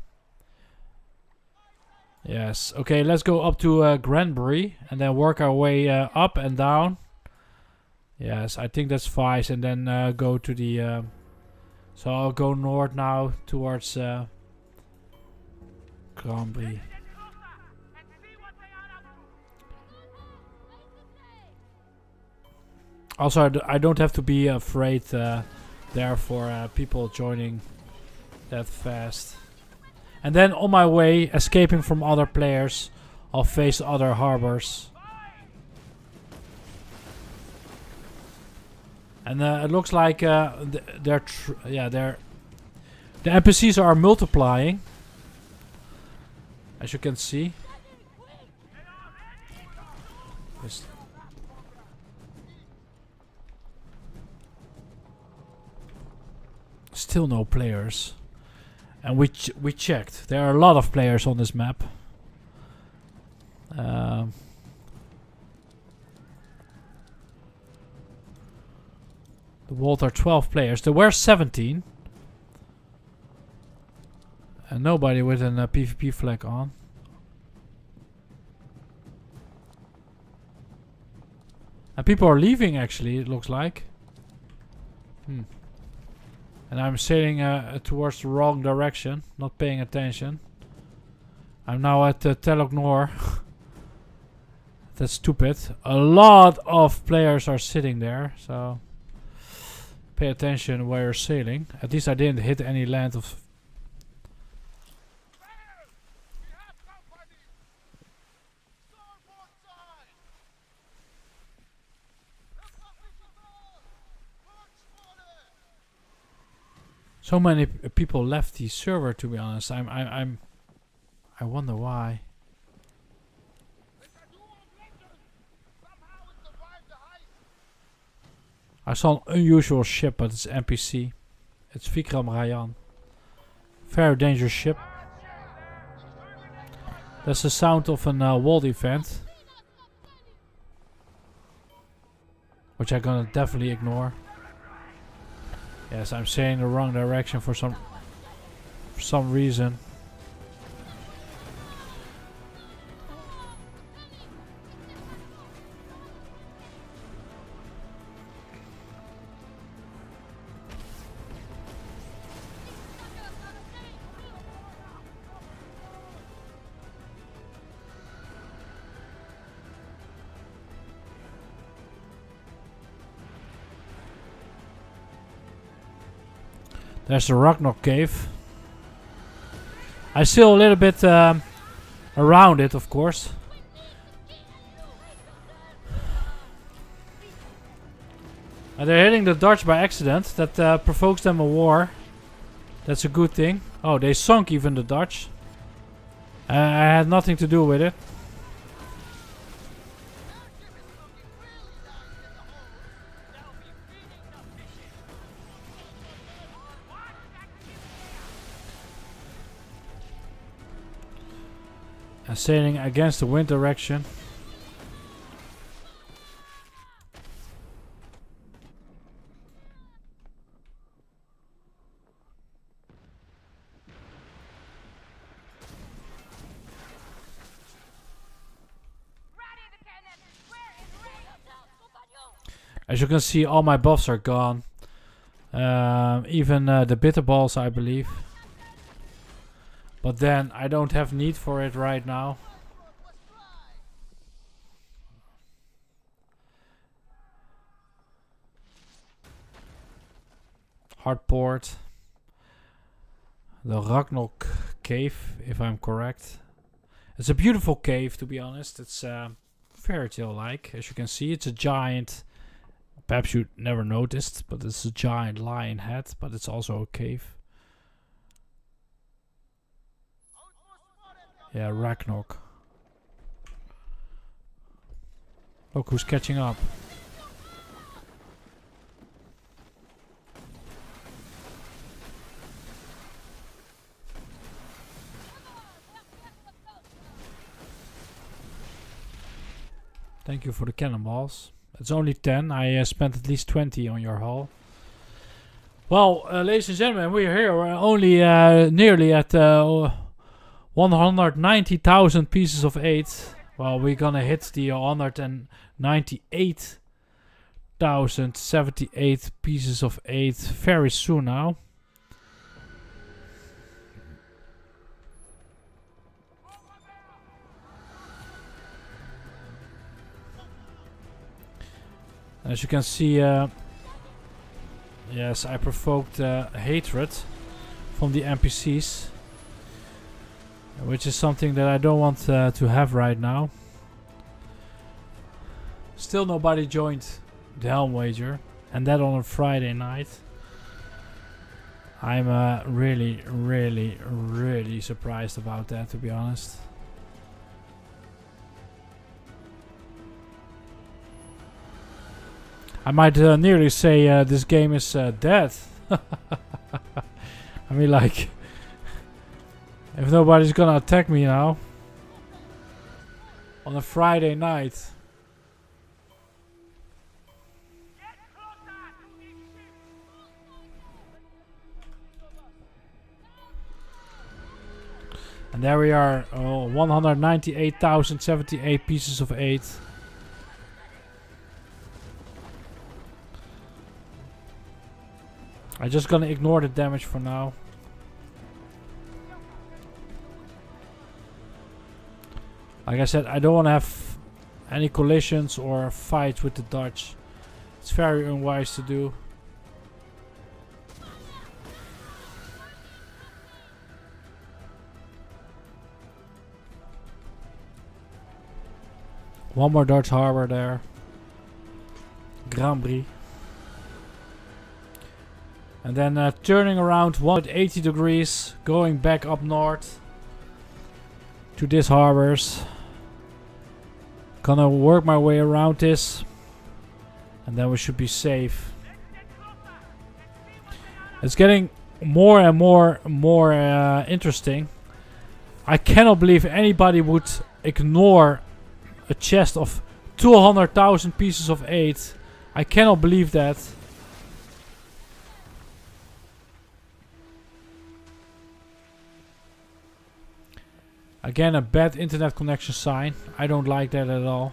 Yes. Okay, let's go up to Granbury and then work our way up and down. Yes, I think that's fine. And then go to the... so I'll go north now towards Granbury. Also, I don't have to be afraid there for people joining that fast. And then on my way, escaping from other players, I'll face other harbors. And it looks like the NPCs are multiplying, as you can see. Still no players, and we checked. There are a lot of players on this map. The world are 12 players. There were 17, and nobody with a PvP flag on. And people are leaving. Actually, it looks like. And I'm sailing towards the wrong direction, not paying attention. I'm now at Telok Nor. That's stupid. A lot of players are sitting there, so pay attention where you're sailing. At least I didn't hit any land of... So many people left the server, to be honest. I wonder why. I saw an unusual ship, but it's NPC. It's Vikram Rayan. Very dangerous ship. That's the sound of an world event, which I'm gonna definitely ignore. Yes, I'm sailing the wrong direction for some reason. There's the Ragnarok cave. I still a little bit around it, of course. And they're hitting the Dutch by accident. That provokes them a war. That's a good thing. Oh, they sunk even the Dutch. I had nothing to do with it. And sailing against the wind direction. As you can see, all my buffs are gone. Even the bitter balls, I believe. But then I don't have need for it right now. Hardport. The Ragnarok cave, if I'm correct. It's a beautiful cave, to be honest. It's fairy tale like. As you can see, it's a giant. Perhaps you never noticed, but it's a giant lion head, but it's also a cave. Yeah, Ragnarok. Look who's catching up. Thank you for the cannonballs. It's only 10. I spent at least 20 on your hull. Well, ladies and gentlemen, we're here. We're only nearly at 190,000 pieces of 8. Well, we're gonna hit the 198,078 pieces of 8 very soon now. As you can see, yes, I provoked hatred from the NPCs, which is something that I don't want to have right now. Still nobody joined the Helmweger, and that on a Friday night. I'm really, really, really surprised about that, to be honest. I might nearly say this game is dead. I mean, like, if nobody's gonna attack me now on a Friday night. And there we are, 198,078 pieces of 8. I'm just gonna ignore the damage for now. Like I said, I don't want to have any collisions or fights with the Dutch. It's very unwise to do. One more Dutch harbor there. Grand-Brie. And then turning around 180 degrees, going back up north to these harbors. Gonna work my way around this, and then we should be safe. It's getting more and more interesting. I cannot believe anybody would ignore a chest of 200,000 pieces of 8. I cannot believe that. Again, a bad internet connection sign. I don't like that at all.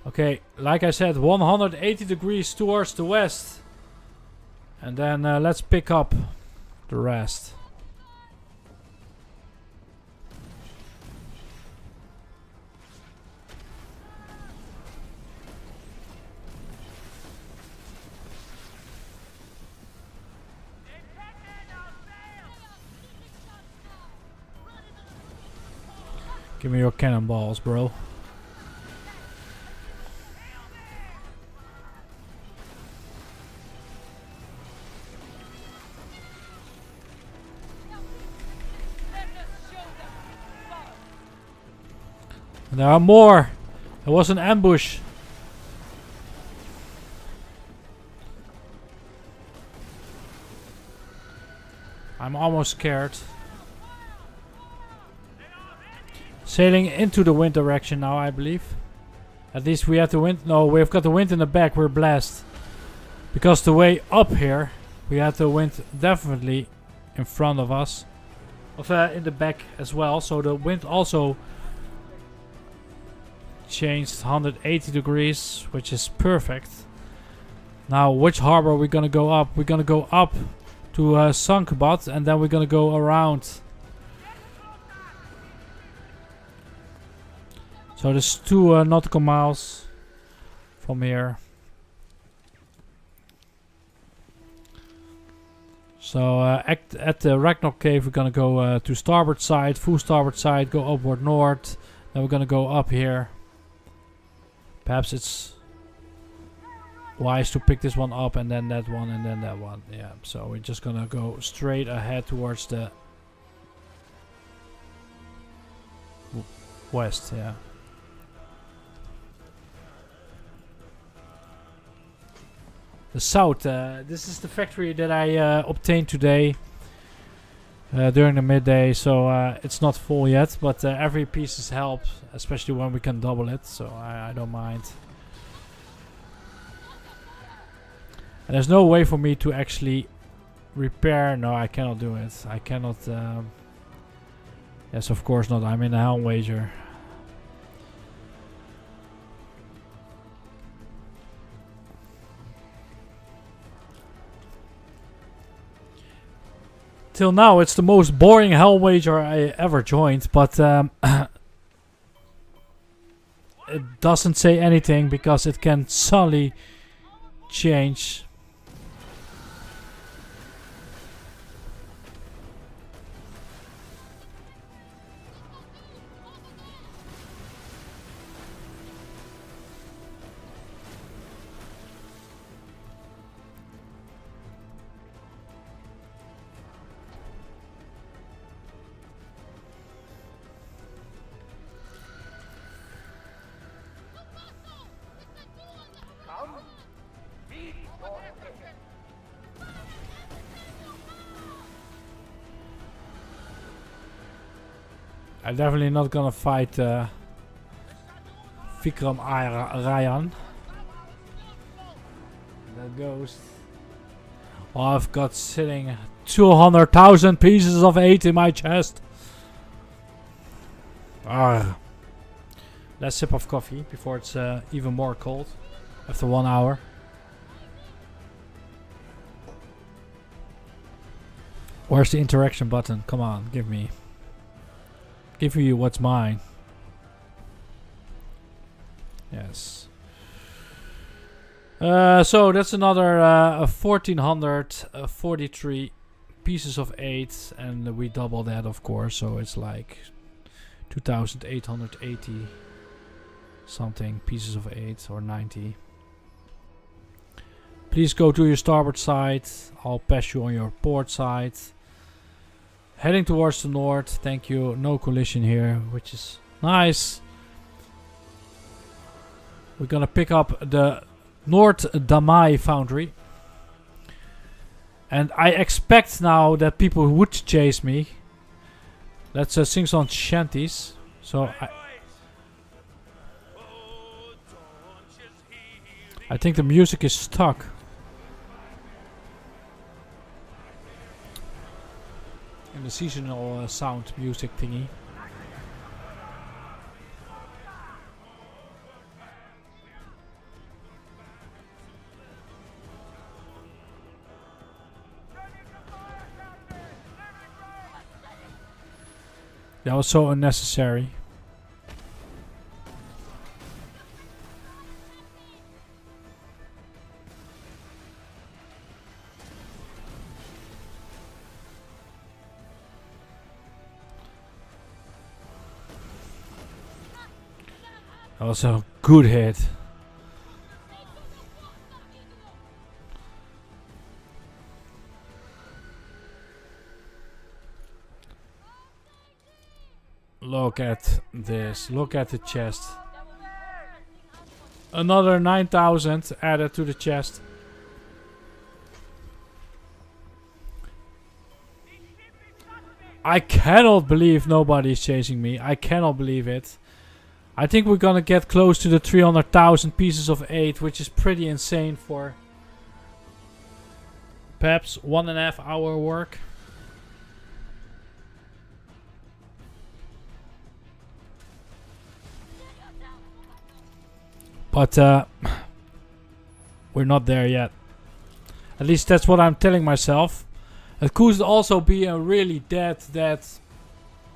Okay, like I said, 180 degrees towards the west. And then let's pick up the rest. Give me your cannonballs, bro. There are more. There was an ambush. I'm almost scared. Sailing into the wind direction now, I believe. At least we have the wind. No, we've got the wind in the back. We're blessed. Because the way up here, we had the wind definitely in front of us. In the back as well. So the wind also changed 180 degrees, which is perfect. Now, which harbor are we gonna go up? We're gonna go up to Sankbat, and then we're gonna go around. So there's 2 nautical miles from here. So at the Ragnarok Cave, we're gonna go to starboard side, full starboard side, go upward north. Then we're gonna go up here. Perhaps it's wise to pick this one up and then that one and then that one. Yeah, so we're just gonna go straight ahead towards the west, yeah. The south, this is the factory that I obtained today during the midday, so it's not full yet, but every piece is helped, especially when we can double it, so I don't mind. And there's no way for me to actually repair. No, I cannot do it. I cannot. Yes, of course not. I'm in a Helmweger. Till now, it's the most boring Helmweger I ever joined, but it doesn't say anything because it can suddenly change. I'm definitely not gonna fight Vikram Ryan. That ghost. Oh, I've got sitting 200,000 pieces of 8 in my chest. Last sip of coffee before it's even more cold. After 1 hour. Where's the interaction button? Come on, give me. Give you what's mine. Yes. So that's another 1443 pieces of 8, and we double that, of course. So it's like 2,880 something pieces of 8 or 90. Please go to your starboard side. I'll pass you on your port side. Heading towards the north. Thank you. No collision here, which is nice. We're gonna pick up the North Damai foundry. And I expect now that people would chase me. Let's sing some shanties. So I think the music is stuck. In the seasonal sound music thingy. That was so unnecessary. That was a good hit. Look at this. Look at the chest. Another 9,000 added to the chest. I cannot believe nobody is chasing me. I cannot believe it. I think we're gonna get close to the 300,000 pieces of 8, which is pretty insane for perhaps 1.5 hour work. But we're not there yet. At least that's what I'm telling myself. It could also be a really dead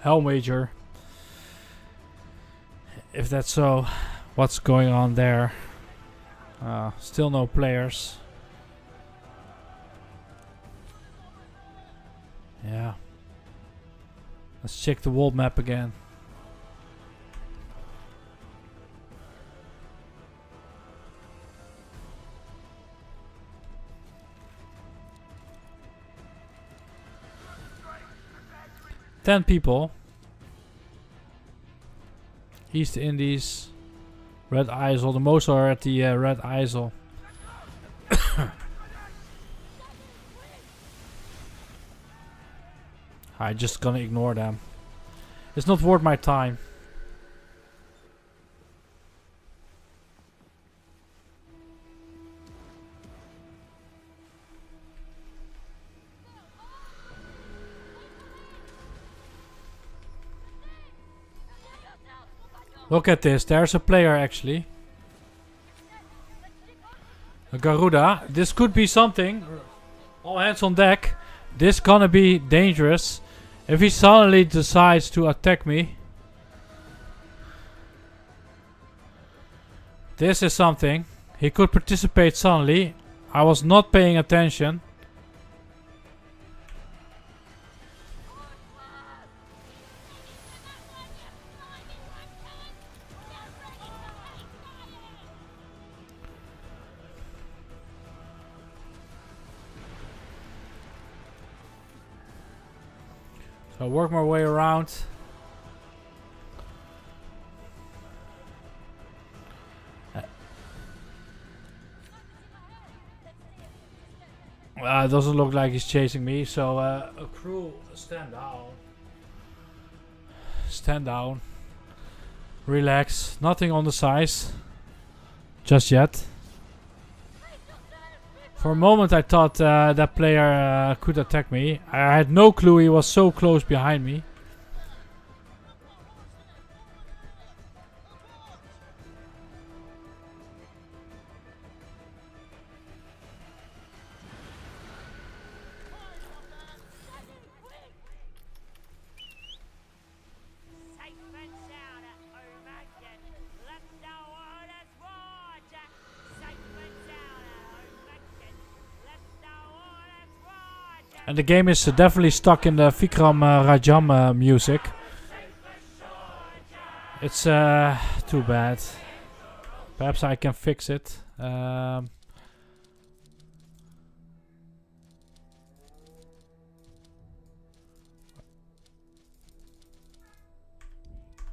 Helmweger. If that's so, what's going on there? Still no players. Yeah. Let's check the world map again. Ten people. East Indies. Red Isle. The most are at the Red Isle. I'm just gonna ignore them. It's not worth my time. Look at this, there's a player actually. A Garuda. This could be something. All hands on deck. This gonna be dangerous. If he suddenly decides to attack me. This is something. He could participate suddenly. I was not paying attention. So I work my way around. It doesn't look like he's chasing me, so a crew, stand down. Stand down. Relax. Nothing on the size. Just yet. For a moment I thought that player could attack me. I had no clue he was so close behind me. And the game is definitely stuck in the Vikram Rajam music. It's too bad. Perhaps I can fix it.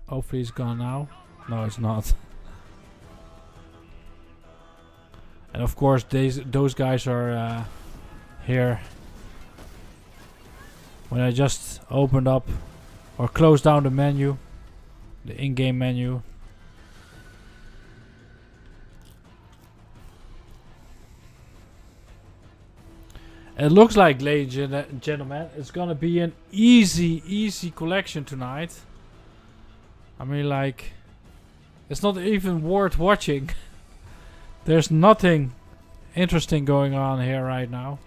Hopefully it's gone now. No, it's not. And of course those guys are here. When I just opened up or closed down the menu, the in-game menu. It looks like, ladies and gentlemen, it's gonna be an easy collection tonight. I mean, like, it's not even worth watching. There's nothing interesting going on here right now.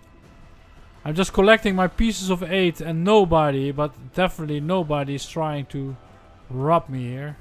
I'm just collecting my pieces of 8 and nobody, but definitely nobody is trying to rob me here.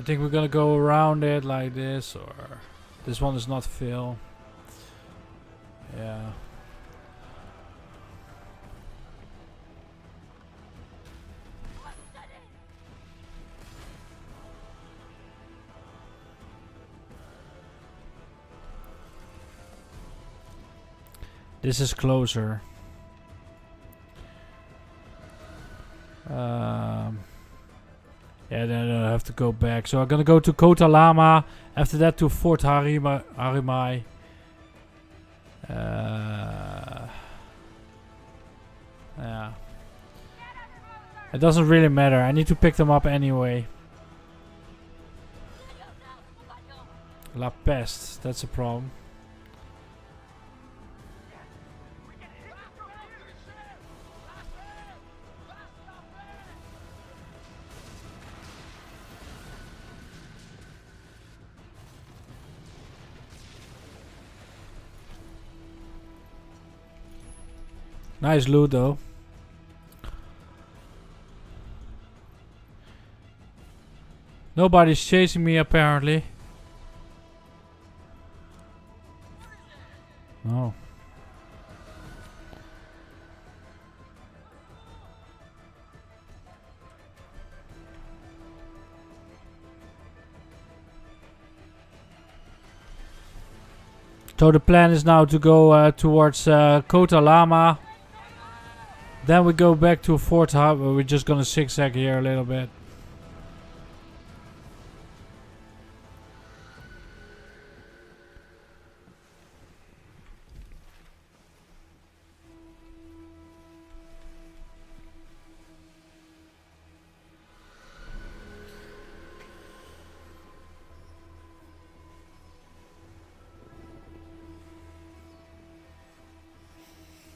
think we're gonna go around it like this, or this one is not fill. Yeah. This is closer. Yeah, then I have to go back. So I'm gonna go to Kota Lama. After that to Fort Harimai. Yeah. It doesn't really matter. I need to pick them up anyway. La Peste. That's a problem. Nice loot though. Nobody's chasing me apparently. Oh. So the plan is now to go towards Kota Lama. Then we go back to Fort Hub. We're just gonna zigzag here a little bit.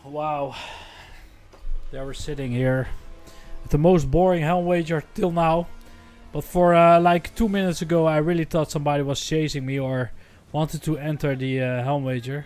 Wow. They were sitting here. The most boring Helmweger till now. But for like 2 minutes ago I really thought somebody was chasing me or wanted to enter the Helmweger.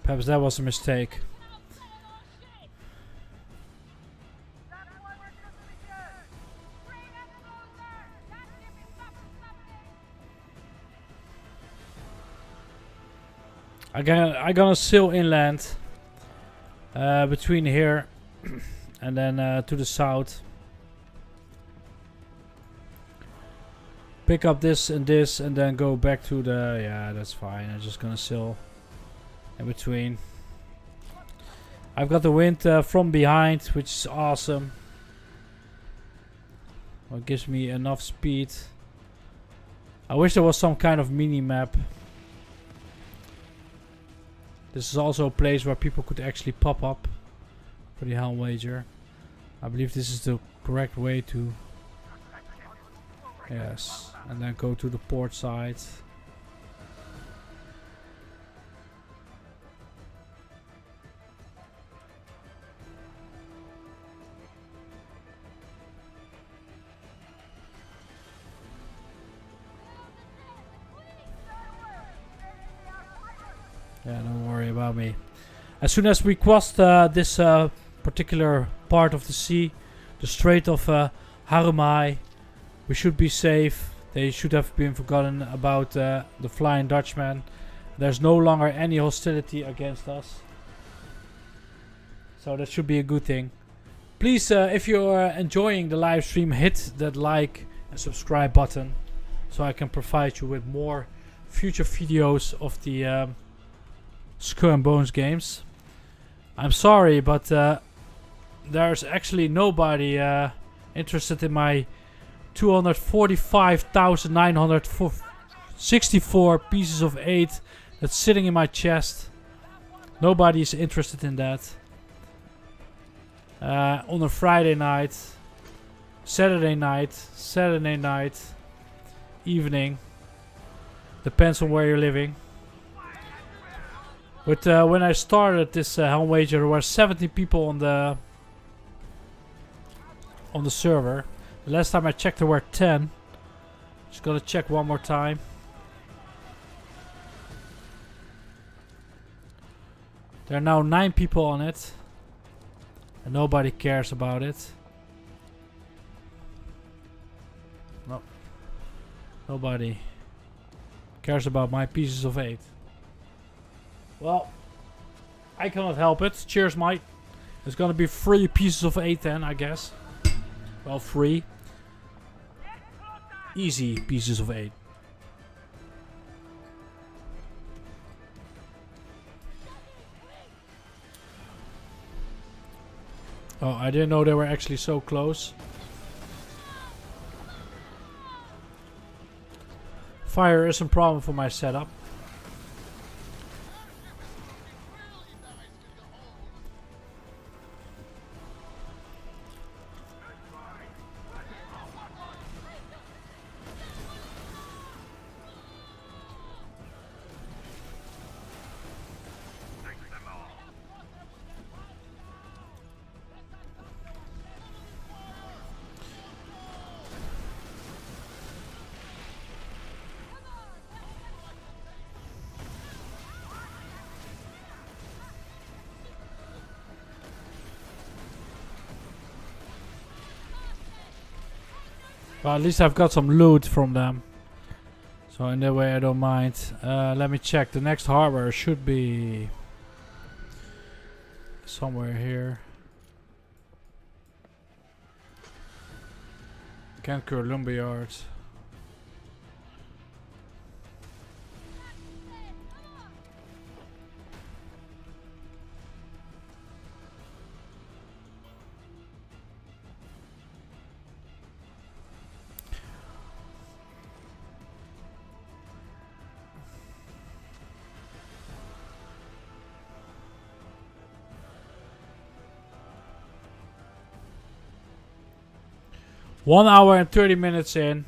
Perhaps that was a mistake. I'm gonna sail inland between here and then to the south. Pick up this and then go back to the... Yeah, that's fine. I'm just gonna sail in between. I've got the wind from behind, which is awesome. Well, it gives me enough speed. I wish there was some kind of mini map. This is also a place where people could actually pop up for the Helmweger. I believe this is the correct way to... Yes, and then go to the port side. Yeah, don't worry about me. As soon as we crossed this particular part of the sea, the Strait of Harimai, we should be safe. They should have been forgotten about the Flying Dutchman. There's no longer any hostility against us. So that should be a good thing. Please, if you're enjoying the live stream, hit that like and subscribe button, so I can provide you with more future videos of the Skull and Bones games. I'm sorry, but there's actually nobody interested in my 245,964 pieces of 8 that's sitting in my chest. Nobody is interested in that. On a Friday night, Saturday night, evening. Depends on where you're living. But when I started this Helmweger, there were 70 people on the server. The last time I checked, there were 10. Just gonna check one more time. There are now 9 people on it, and nobody cares about it. No, nobody cares about my pieces of 8. Well, I cannot help it. Cheers, mate. It's gonna be 3 pieces of 8 then, I guess. Well, 3. Easy pieces of 8. Oh, I didn't know they were actually so close. Fire is a problem for my setup. Well, at least I've got some loot from them. So in that way I don't mind. Let me check. The next harbor should be somewhere here. Kenkur Lumberyard. One hour and 30 minutes in,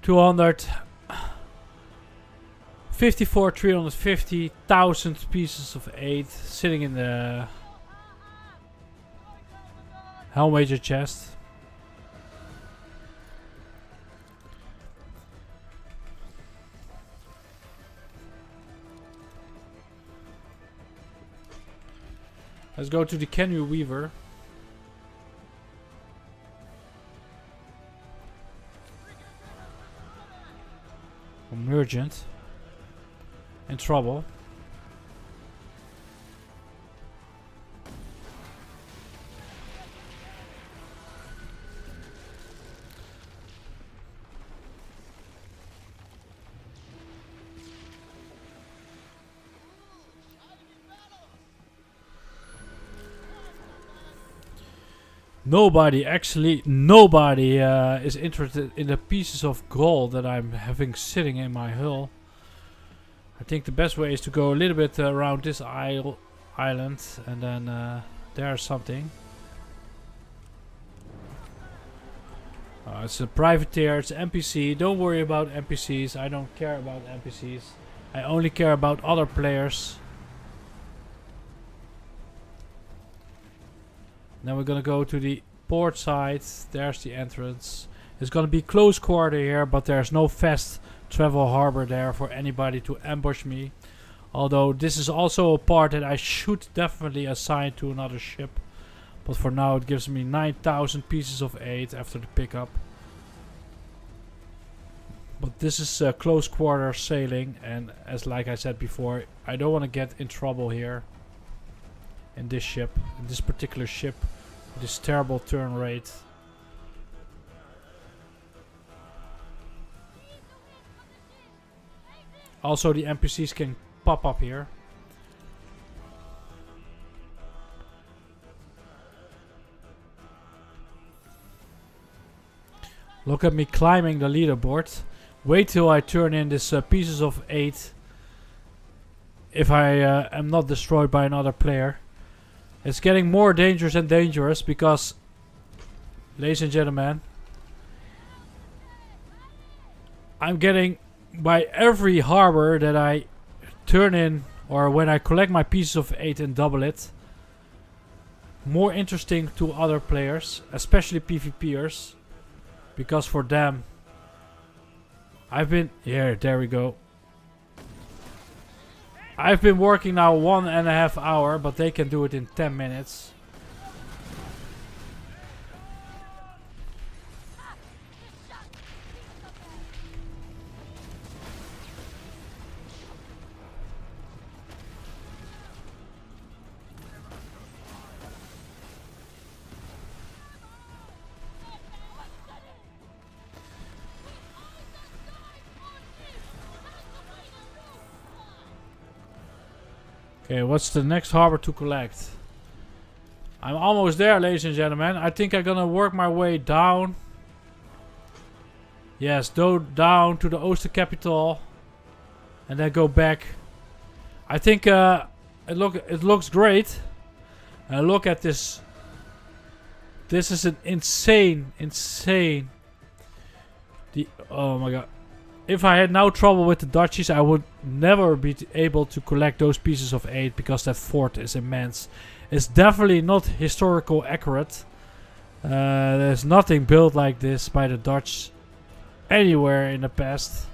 350,000 pieces of 8 sitting in the Helmweger chest. Let's go to the Canoe Weaver. Merchant in trouble. Nobody is interested in the pieces of gold that I'm having sitting in my hull. I think the best way is to go a little bit around this island, and then there's something. It's a privateer, it's an NPC. Don't worry about NPCs. I don't care about NPCs. I only care about other players. Then we're gonna go to the port side. There's the entrance. It's gonna be close quarter here, but there's no fast travel harbor there for anybody to ambush me. Although this is also a part that I should definitely assign to another ship. But for now it gives me 9,000 pieces of 8 after the pickup. But this is close quarter sailing, and as like I said before, I don't want to get in trouble here. In this ship, in this particular ship, with this terrible turn rate. Also, the NPCs can pop up here. Look at me climbing the leaderboard. Wait till I turn in this pieces of 8. If I am not destroyed by another player. It's getting more dangerous and dangerous because, ladies and gentlemen, I'm getting, by every harbor that I turn in, or when I collect my pieces of 8 and double it, more interesting to other players, especially PvPers, because for them, I've been, there we go. I've been working now 1.5 hours, but they can do it in 10 minutes. Okay, what's the next harbor to collect? I'm almost there, ladies and gentlemen. I think I'm gonna work my way down. Yes, down to the Ooster capital, and then go back. I think it looks great. Look at this. This is an insane. Oh my god. If I had no trouble with the Dutchies, I would never be able to collect those pieces of 8 because that fort is immense. It's definitely not historical accurate. There's nothing built like this by the Dutch anywhere in the past.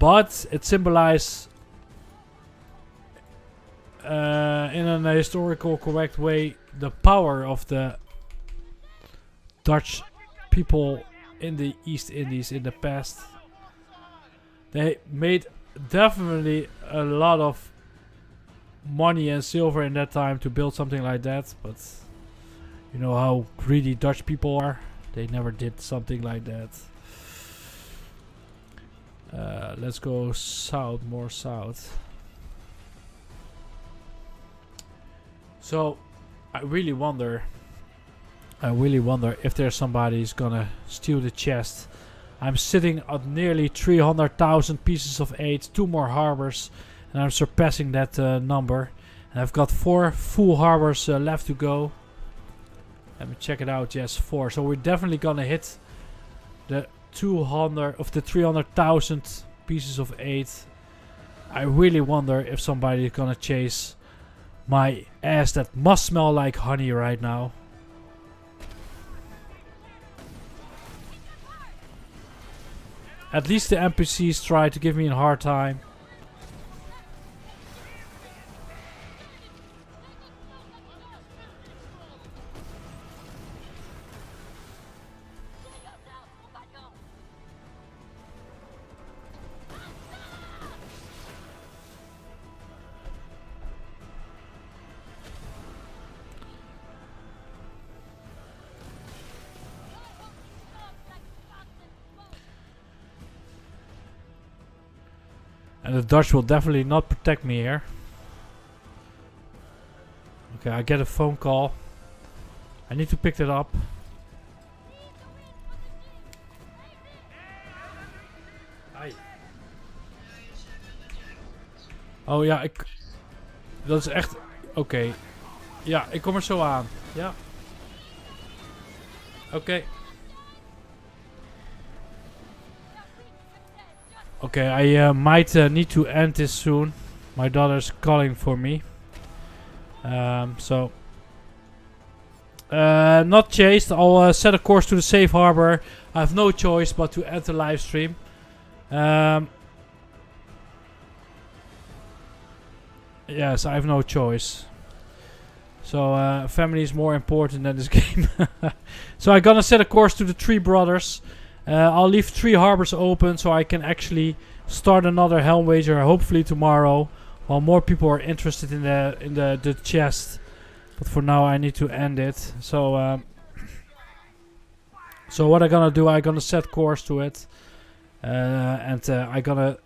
But it symbolizes in a historical correct way the power of the Dutch people in the East Indies in the past. They made definitely a lot of money and silver in that time to build something like that, but you know how greedy Dutch people are. They never did something like that. Let's go south, more south. So I really wonder if there's somebody who's gonna steal the chest. I'm sitting at nearly 300,000 pieces of 8, 2 more harbors, and I'm surpassing that number. And I've got 4 full harbors left to go. Let me check it out. Yes, 4. So we're definitely gonna hit the 200 of the 300,000 pieces of 8. I really wonder if somebody is gonna chase my ass that must smell like honey right now. At least the NPCs try to give me a hard time. And the Dutch will definitely not protect me here. Okay, I get a phone call. I need to pick that up. Hi. Oh ja, dat is echt... Oké. Ja, ik kom er zo aan. Ja. Oké. Okay, I might need to end this soon. My daughter's calling for me. Not chased. I'll set a course to the safe harbor. I have no choice but to end the live stream. Yes, I have no choice. So family is more important than this game. So I'm gonna set a course to the 3 brothers. I'll leave 3 harbors open so I can actually start another Helmweger hopefully tomorrow, while more people are interested in the chest. But for now I need to end it. So so what I'm gonna do, I'm gonna set course to it, and I'm gonna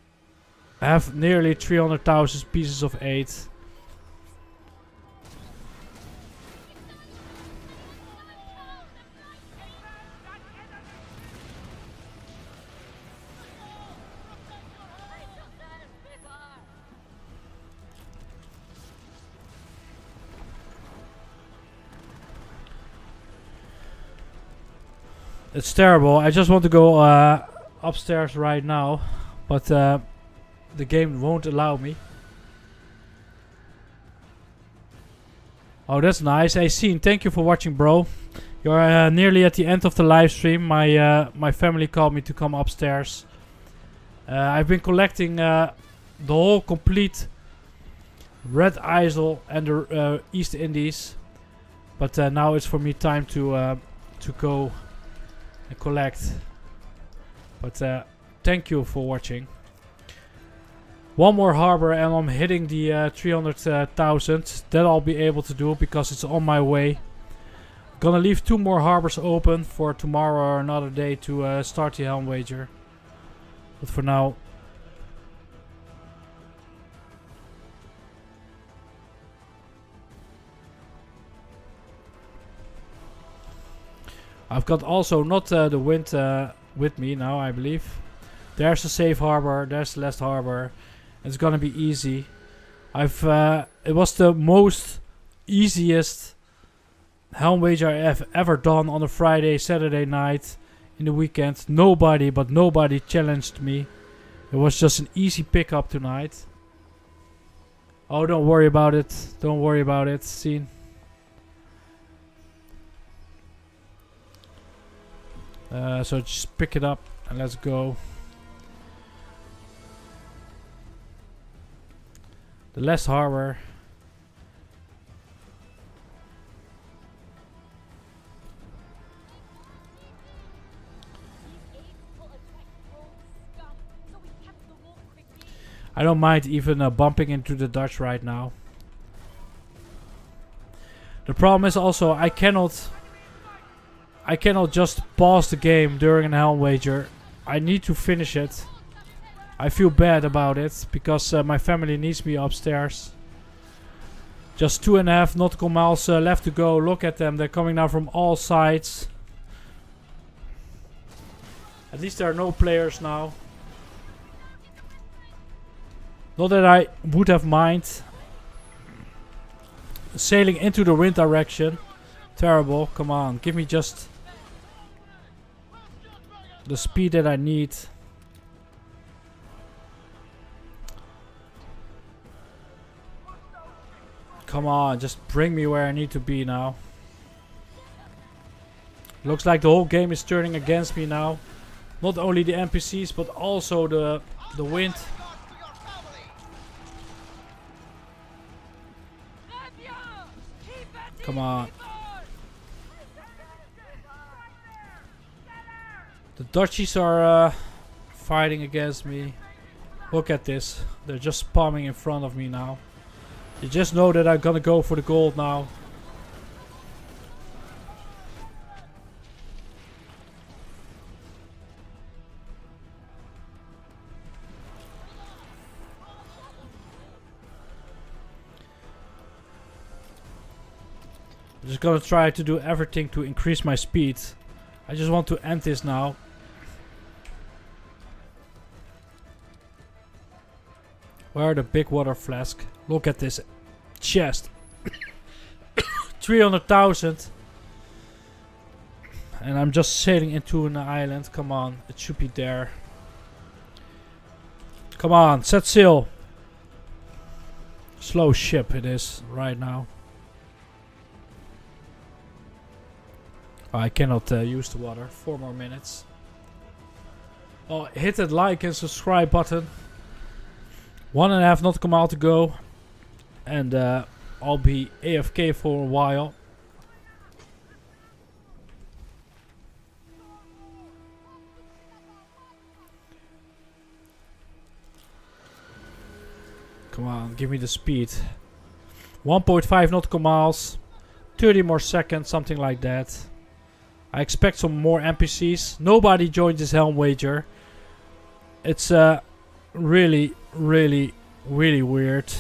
I have nearly 300,000 pieces of 8. It's terrible. I just want to go upstairs right now, but the game won't allow me. Oh, that's nice. Hey, Scene, thank you for watching, bro. You're nearly at the end of the live stream. My family called me to come upstairs. I've been collecting the whole complete Red Isle and the East Indies, but now it's for me time to go and collect. But thank you for watching. One more harbor and I'm hitting the 300,000. That I'll be able to do because it's on my way. Gonna leave 2 more harbors open for tomorrow or another day to start the Helmweger. But for now, I've got also not the wind with me now, I believe. There's the safe harbor, there's the last harbor. It's gonna be easy. It was the most easiest Helmweger I've ever done on a Friday, Saturday night in the weekend. Nobody challenged me. It was just an easy pickup tonight. Oh, don't worry about it. Don't worry about it, Scene. So just pick it up and let's go. The last harbor. I don't mind even bumping into the Dutch right now. The problem is also I cannot just pause the game during an Helmweger. I need to finish it. I feel bad about it because my family needs me upstairs. Just 2.5 nautical miles left to go. Look at them, they're coming now from all sides. At least there are no players now. Not that I would have mind sailing into the wind direction. Terrible, come on, give me just the speed that I need. Come on, just bring me where I need to be now. Looks like the whole game is turning against me now. Not only the NPCs, but also the wind. Come on. The Dutchies are fighting against me. Look at this. They're just spamming in front of me now. You just know that I'm gonna go for the gold now. I'm just gonna try to do everything to increase my speed. I just want to end this now. Where are the big water flask? Look at this chest. 300,000. And I'm just sailing into an island. Come on, it should be there. Come on, set sail. Slow ship it is right now. I cannot use the water. 4 more minutes. Oh, hit that like and subscribe button. 1.5 nautical mile to go. And I'll be AFK for a while. Come on, give me the speed. 1.5 nautical miles. 30 more seconds, something like that. I expect some more NPCs. Nobody joined this Helmweger. It's really, really, really weird.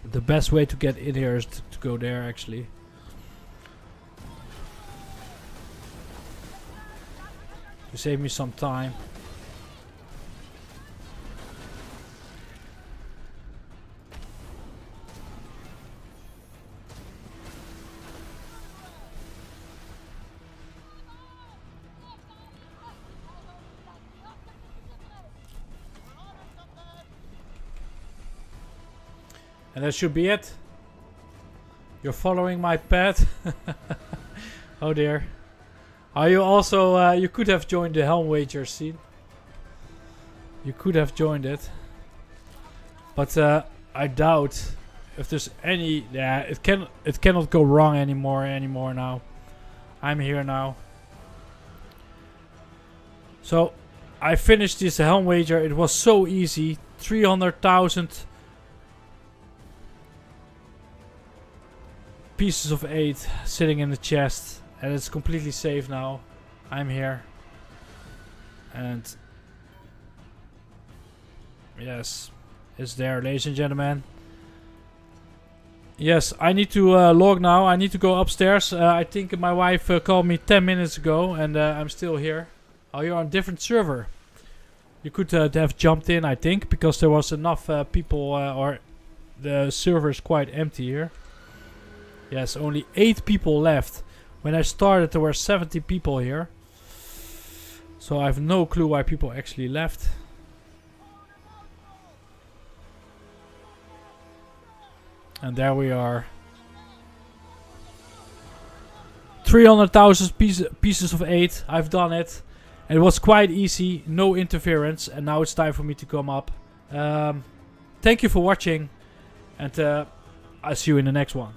The best way to get in here is to go there, actually. To save me some time. And that should be it. You're following my path. Oh dear. Are you also, you could have joined the Helmweger scene. You could have joined it. But I doubt if there's any, yeah, it cannot go wrong anymore now. I'm here now. So I finished this Helmweger. It was so easy. 300,000 pieces of 8 sitting in the chest, and it's completely safe now. I'm here, and yes, it's there, ladies and gentlemen. Yes, I need to log now. I need to go upstairs. I think my wife called me 10 minutes ago, and I'm still here. Oh, you're on a different server. You could have jumped in, I think, because there was enough people, or the server is quite empty here. Yes, only 8 people left. When I started, there were 70 people here. So I have no clue why people actually left. And there we are. 300,000 pieces of 8. I've done it. And it was quite easy. No interference. And now it's time for me to come up. Thank you for watching. And I'll see you in the next one.